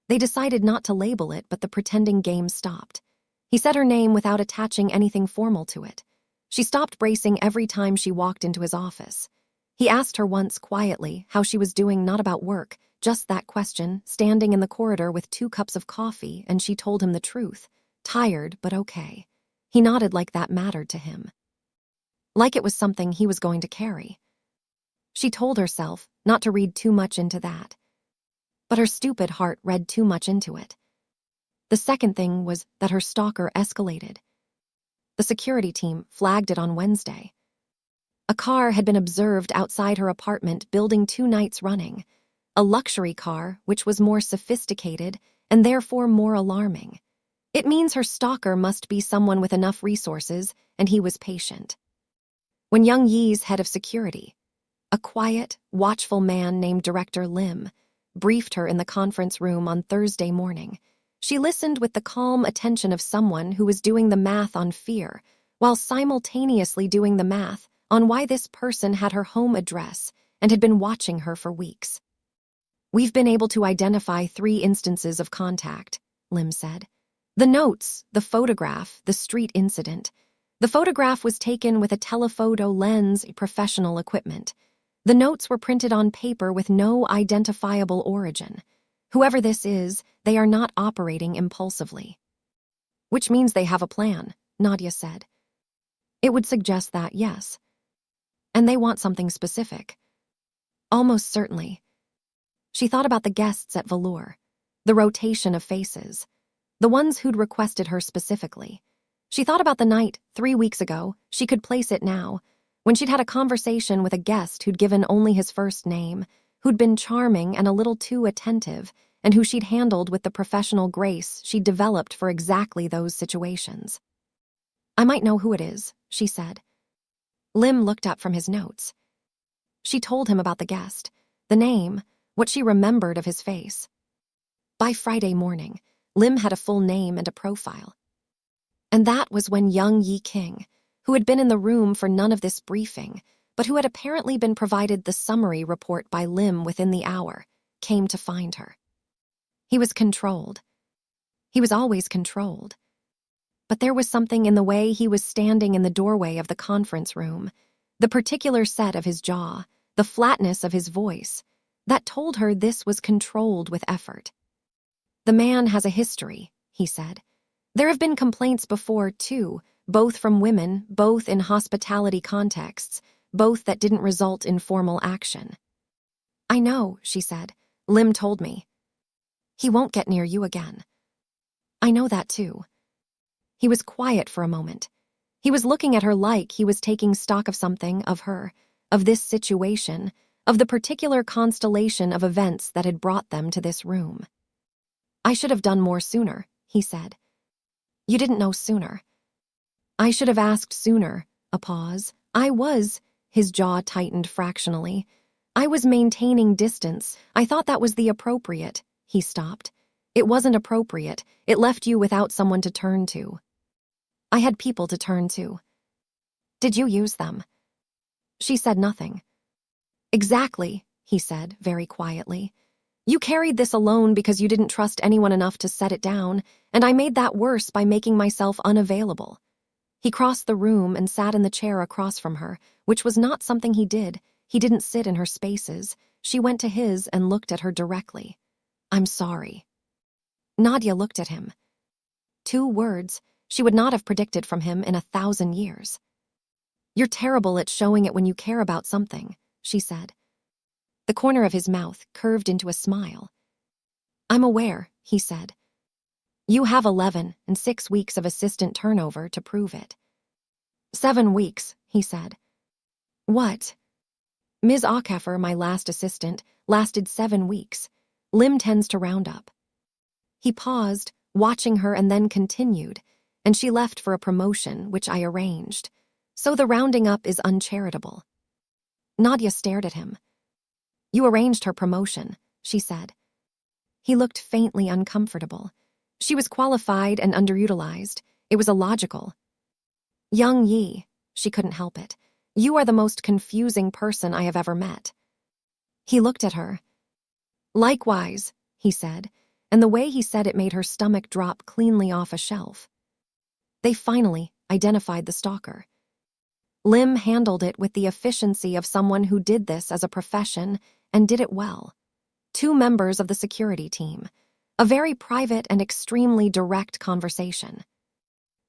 They decided not to label it, but the pretending game stopped. He said her name without attaching anything formal to it. She stopped bracing every time she walked into his office. He asked her once quietly how she was doing, not about work, just that question, standing in the corridor with 2 cups of coffee, and she told him the truth. Tired, but okay. He nodded like that mattered to him. Like it was something he was going to carry. She told herself not to read too much into that. But her stupid heart read too much into it. The second thing was that her stalker escalated. The security team flagged it on Wednesday. A car had been observed outside her apartment building 2 nights running. A luxury car, which was more sophisticated and therefore more alarming. It means her stalker must be someone with enough resources, and he was patient. When Young Yi's head of security, a quiet, watchful man named Director Lim, briefed her in the conference room on Thursday morning, she listened with the calm attention of someone who was doing the math on fear, while simultaneously doing the math on why this person had her home address and had been watching her for weeks. We've been able to identify 3 instances of contact, Lim said. The notes, the photograph, the street incident. The photograph was taken with a telephoto lens, professional equipment. The notes were printed on paper with no identifiable origin. Whoever this is, they are not operating impulsively. Which means they have a plan, Nadia said. It would suggest that, yes. And they want something specific. Almost certainly. She thought about the guests at Velour, the rotation of faces, the ones who'd requested her specifically. She thought about the night, 3 weeks ago, she could place it now, when she'd had a conversation with a guest who'd given only his first name, who'd been charming and a little too attentive, and who she'd handled with the professional grace she'd developed for exactly those situations. I might know who it is, she said. Lim looked up from his notes. She told him about the guest, the name, what she remembered of his face. By Friday morning, Lim had a full name and a profile. And that was when young Yi King, who had been in the room for none of this briefing, but who had apparently been provided the summary report by Lim within the hour, came to find her. He was controlled. He was always controlled. But there was something in the way he was standing in the doorway of the conference room, the particular set of his jaw, the flatness of his voice, that told her this was controlled with effort. "The man has a history," he said. "There have been complaints before, too, both from women, both in hospitality contexts, both that didn't result in formal action." "I know," she said. "Lim told me. He won't get near you again." "I know that, too." He was quiet for a moment. He was looking at her like he was taking stock of something, of her, of this situation, of the particular constellation of events that had brought them to this room. "I should have done more sooner," he said. "You didn't know sooner." "I should have asked sooner." A pause. His jaw tightened fractionally. "I was maintaining distance. I thought that was the appropriate." He stopped. "It wasn't appropriate. It left you without someone to turn to." "I had people to turn to." "Did you use them?" She said nothing. "Exactly," he said, very quietly. "You carried this alone because you didn't trust anyone enough to set it down, and I made that worse by making myself unavailable." He crossed the room and sat in the chair across from her, which was not something he did. He didn't sit in her spaces. She went to his and looked at her directly. "I'm sorry." Nadia looked at him. 2 words she would not have predicted from him in 1,000 years. "You're terrible at showing it when you care about something," she said. The corner of his mouth curved into a smile. "I'm aware," he said. "You have 11 and 6 weeks of assistant turnover to prove it." 7 weeks, he said. "What?" "Ms. Aucaffer, my last assistant, lasted 7 weeks. Lim tends to round up." He paused, watching her, and then continued, "And she left for a promotion, which I arranged. So the rounding up is uncharitable." Nadia stared at him. "You arranged her promotion," she said. He looked faintly uncomfortable. She was qualified and underutilized. It was illogical. "Young Yi," she couldn't help it. "You are the most confusing person I have ever met." He looked at her. "Likewise," he said, and the way he said it made her stomach drop cleanly off a shelf. They finally identified the stalker. Lim handled it with the efficiency of someone who did this as a profession and did it well. 2 members of the security team. A very private and extremely direct conversation.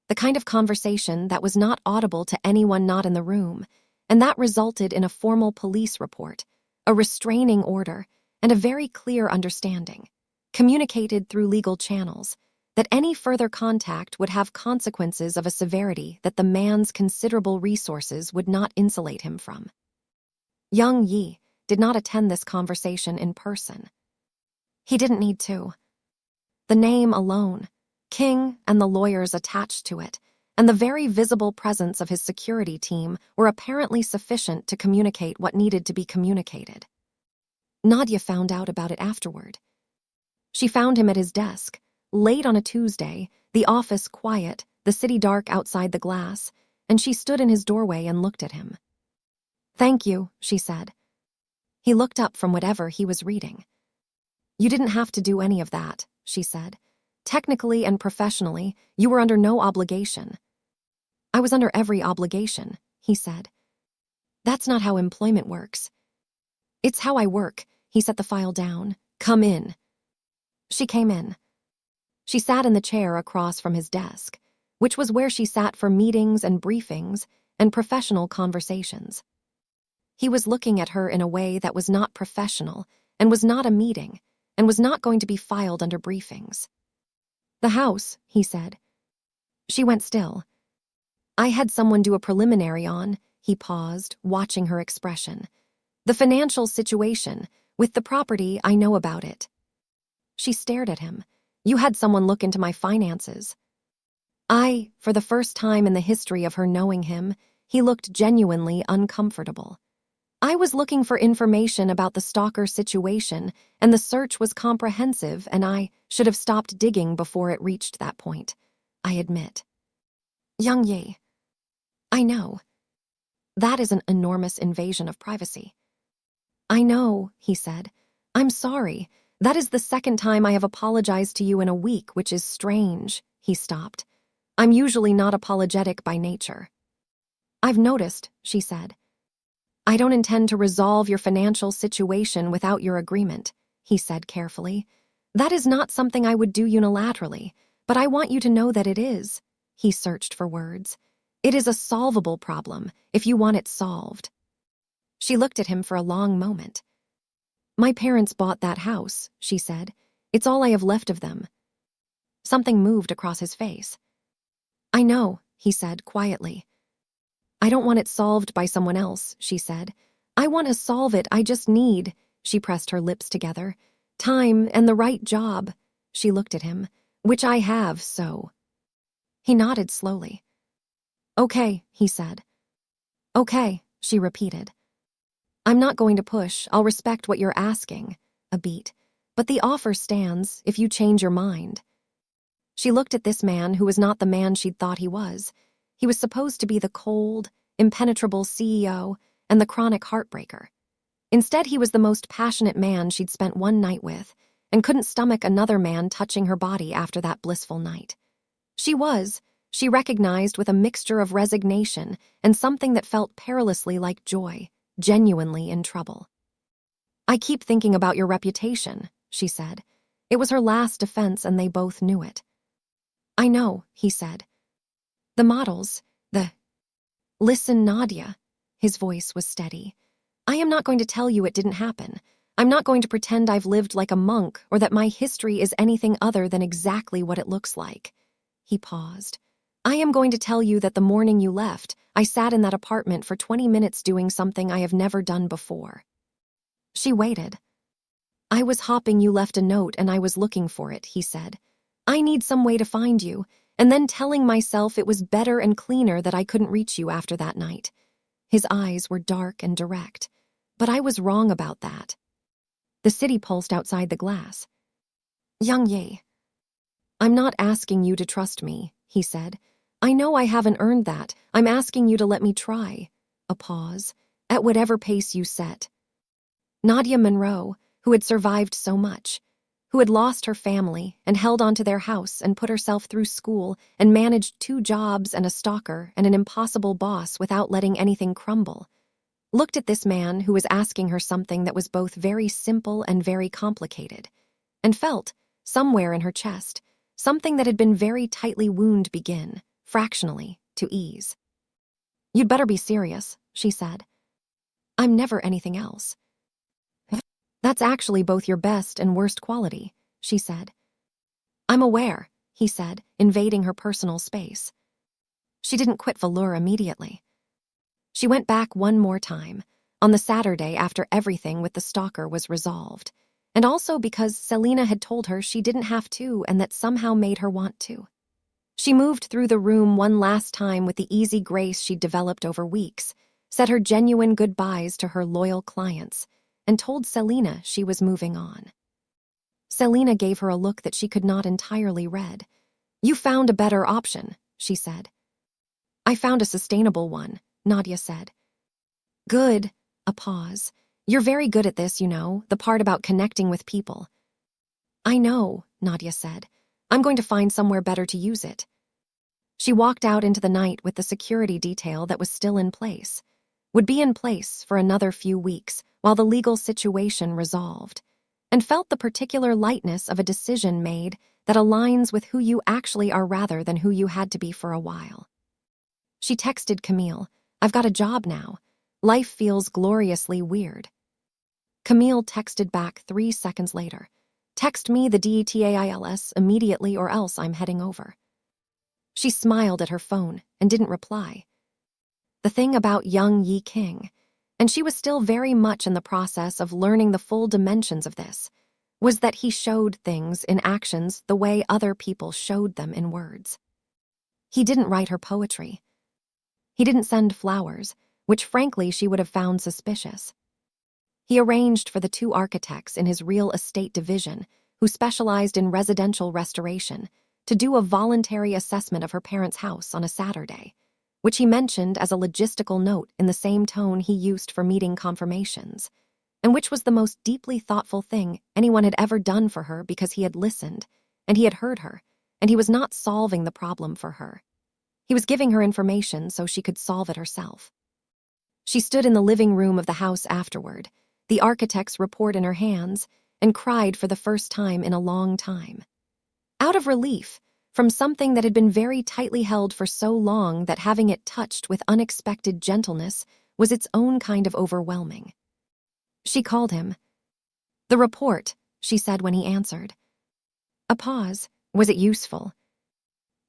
The kind of conversation that was not audible to anyone not in the room, and that resulted in a formal police report, a restraining order, and a very clear understanding, communicated through legal channels, that any further contact would have consequences of a severity that the man's considerable resources would not insulate him from. Young Yi did not attend this conversation in person. He didn't need to. The name alone, King and the lawyers attached to it, and the very visible presence of his security team were apparently sufficient to communicate what needed to be communicated. Nadia found out about it afterward. She found him at his desk, late on a Tuesday, the office quiet, the city dark outside the glass, and she stood in his doorway and looked at him. "Thank you," she said. He looked up from whatever he was reading. "You didn't have to do any of that," she said. "Technically and professionally, you were under no obligation." "I was under every obligation," he said. "That's not how employment works." "It's how I work." He set the file down. "Come in." She came in. She sat in the chair across from his desk, which was where she sat for meetings and briefings and professional conversations. He was looking at her in a way that was not professional and was not a meeting and was not going to be filed under briefings. "The house," he said. She went still. "I had someone do a preliminary on," he paused, watching her expression. "The financial situation. With the property, I know about it." She stared at him. "You had someone look into my finances." For the first time in the history of her knowing him, he looked genuinely uncomfortable. I was looking for information about the stalker situation, and the search was comprehensive, and I should have stopped digging before it reached that point. I admit. Young Yi. I know. That is an enormous invasion of privacy. I know, he said. I'm sorry. That is the second time I have apologized to you in a week, which is strange. He stopped. I'm usually not apologetic by nature. I've noticed, she said. I don't intend to resolve your financial situation without your agreement, he said carefully. That is not something I would do unilaterally, but I want you to know that it is. He searched for words. It is a solvable problem if you want it solved. She looked at him for a long moment. My parents bought that house, she said. It's all I have left of them. Something moved across his face. I know, he said quietly. I don't want it solved by someone else, she said. I want to solve it, I just need, she pressed her lips together, time and the right job. She looked at him, which I have, so. He nodded slowly. Okay, he said. Okay, she repeated. I'm not going to push, I'll respect what you're asking, a beat. But the offer stands if you change your mind. She looked at this man who was not the man she'd thought he was. He was supposed to be the cold, impenetrable CEO and the chronic heartbreaker. Instead, he was the most passionate man she'd spent one night with and couldn't stomach another man touching her body after that blissful night. She recognized with a mixture of resignation and something that felt perilously like joy, genuinely in trouble. I keep thinking about your reputation, she said. It was her last defense and they both knew it. I know, he said. The models, Listen, Nadia. His voice was steady. I am not going to tell you it didn't happen. I'm not going to pretend I've lived like a monk or that my history is anything other than exactly what it looks like. He paused. I am going to tell you that the morning you left, I sat in that apartment for 20 minutes doing something I have never done before. She waited. I was hopping, you left a note and I was looking for it, he said. I need some way to find you, and then telling myself it was better and cleaner that I couldn't reach you after that night. His eyes were dark and direct, but I was wrong about that. The city pulsed outside the glass. Young Ye. I'm not asking you to trust me, he said. I know I haven't earned that. I'm asking you to let me try. A pause. At whatever pace you set. Nadia Monroe, who had survived so much, who had lost her family and held onto their house and put herself through school and managed 2 jobs and a stalker and an impossible boss without letting anything crumble, looked at this man who was asking her something that was both very simple and very complicated, and felt, somewhere in her chest, something that had been very tightly wound begin, fractionally, to ease. You'd better be serious, she said. I'm never anything else. That's actually both your best and worst quality, she said. I'm aware, he said, invading her personal space. She didn't quit Velour immediately. She went back one more time, on the Saturday after everything with the stalker was resolved, and also because Selena had told her she didn't have to and that somehow made her want to. She moved through the room one last time with the easy grace she'd developed over weeks, said her genuine goodbyes to her loyal clients, and told Selena she was moving on. Selena gave her a look that she could not entirely read. You found a better option, she said. I found a sustainable one, Nadia said. Good. A pause. You're very good at this, you know, the part about connecting with people. I know, Nadia said. I'm going to find somewhere better to use it. She walked out into the night with the security detail that was still in place, would be in place for another few weeks while the legal situation resolved, and felt the particular lightness of a decision made that aligns with who you actually are rather than who you had to be for a while. She texted Camille, I've got a job now. Life feels gloriously weird. Camille texted back 3 seconds later. Text me the details immediately or else I'm heading over. She smiled at her phone and didn't reply. The thing about young Yi King, and she was still very much in the process of learning the full dimensions of this, was that he showed things in actions the way other people showed them in words. He didn't write her poetry. He didn't send flowers, which frankly she would have found suspicious. He arranged for the 2 architects in his real estate division, who specialized in residential restoration, to do a voluntary assessment of her parents' house on a Saturday, which he mentioned as a logistical note in the same tone he used for meeting confirmations, and which was the most deeply thoughtful thing anyone had ever done for her because he had listened, and he had heard her, and he was not solving the problem for her. He was giving her information so she could solve it herself. She stood in the living room of the house afterward, the architect's report in her hands, and cried for the first time in a long time. Out of relief, from something that had been very tightly held for so long that having it touched with unexpected gentleness was its own kind of overwhelming. She called him. "The report," she said when he answered. A pause. "Was it useful?"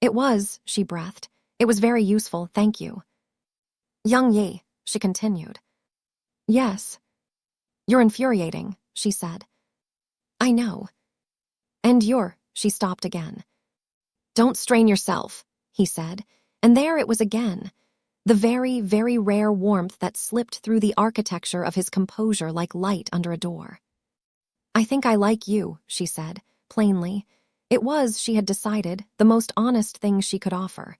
"It was," she breathed. "It was very useful, thank you." "Young Yi," she continued. "Yes." "You're infuriating," she said. "I know." "And she stopped again. "Don't strain yourself," he said, and there it was again, the very, very rare warmth that slipped through the architecture of his composure like light under a door. "I think I like you," she said, plainly. It was, she had decided, the most honest thing she could offer.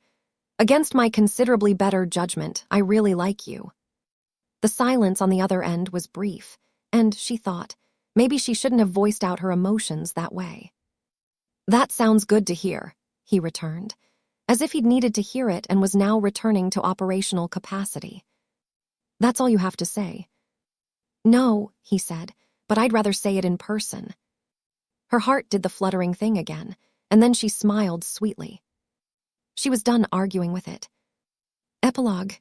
"Against my considerably better judgment, I really like you." The silence on the other end was brief, and, she thought, maybe she shouldn't have voiced out her emotions that way. "That sounds good to hear," he returned, as if he'd needed to hear it and was now returning to operational capacity. "That's all you have to say." "No," he said, "but I'd rather say it in person." Her heart did the fluttering thing again, and then she smiled sweetly. She was done arguing with it. Epilogue.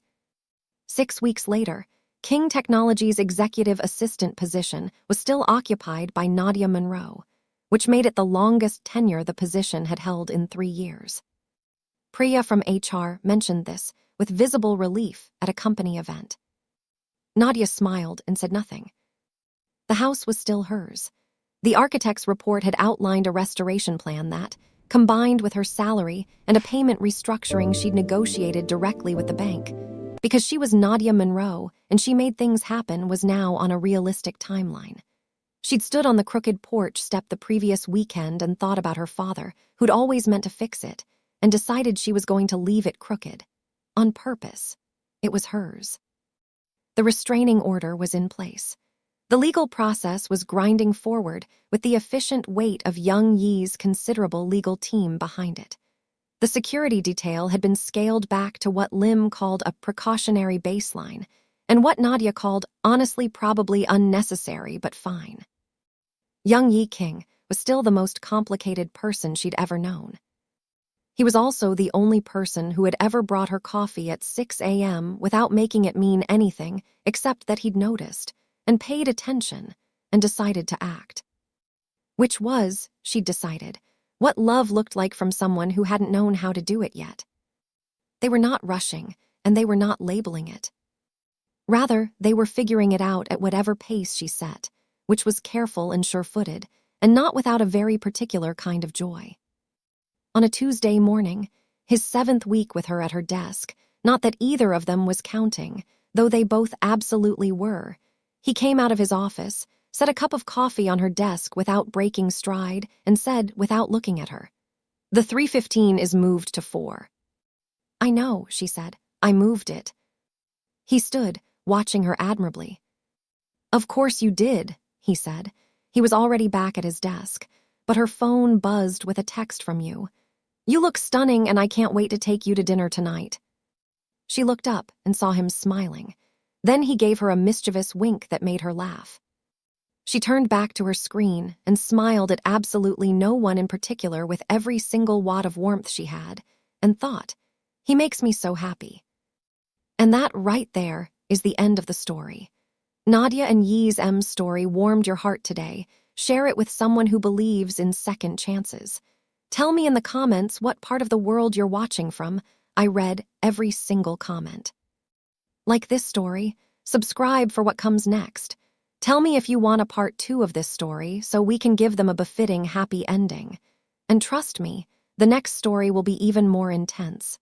6 weeks later, King Technology's executive assistant position was still occupied by Nadia Monroe, which made it the longest tenure the position had held in 3 years. Priya from HR mentioned this with visible relief at a company event. Nadia smiled and said nothing. The house was still hers. The architect's report had outlined a restoration plan that, combined with her salary and a payment restructuring she'd negotiated directly with the bank, because she was Nadia Monroe and she made things happen, was now on a realistic timeline. She'd stood on the crooked porch step the previous weekend and thought about her father, who'd always meant to fix it, and decided she was going to leave it crooked. On purpose. It was hers. The restraining order was in place. The legal process was grinding forward with the efficient weight of young Yi's considerable legal team behind it. The security detail had been scaled back to what Lim called a precautionary baseline, and what Nadia called honestly probably unnecessary but fine. Young Yi King was still the most complicated person she'd ever known. He was also the only person who had ever brought her coffee at 6 a.m. without making it mean anything except that he'd noticed and paid attention and decided to act. Which was, she'd decided, what love looked like from someone who hadn't known how to do it yet. They were not rushing, and they were not labeling it. Rather, they were figuring it out at whatever pace she set, which was careful and sure-footed, and not without a very particular kind of joy. On a Tuesday morning, his 7th week with her at her desk, not that either of them was counting, though they both absolutely were, he came out of his office, set a cup of coffee on her desk without breaking stride, and said, without looking at her, "The 3:15 is moved to 4. "I know," she said. "I moved it." He stood, watching her admirably. "Of course you did," he said. He was already back at his desk, but her phone buzzed with a text from you. "You look stunning and I can't wait to take you to dinner tonight." She looked up and saw him smiling. Then he gave her a mischievous wink that made her laugh. She turned back to her screen and smiled at absolutely no one in particular with every single watt of warmth she had, and thought, he makes me so happy. And that right there is the end of the story. Nadia and Yi's story warmed your heart today. Share it with someone who believes in second chances. Tell me in the comments what part of the world you're watching from. I read every single comment. Like this story, subscribe for what comes next. Tell me if you want a part 2 of this story so we can give them a befitting happy ending. And trust me, the next story will be even more intense.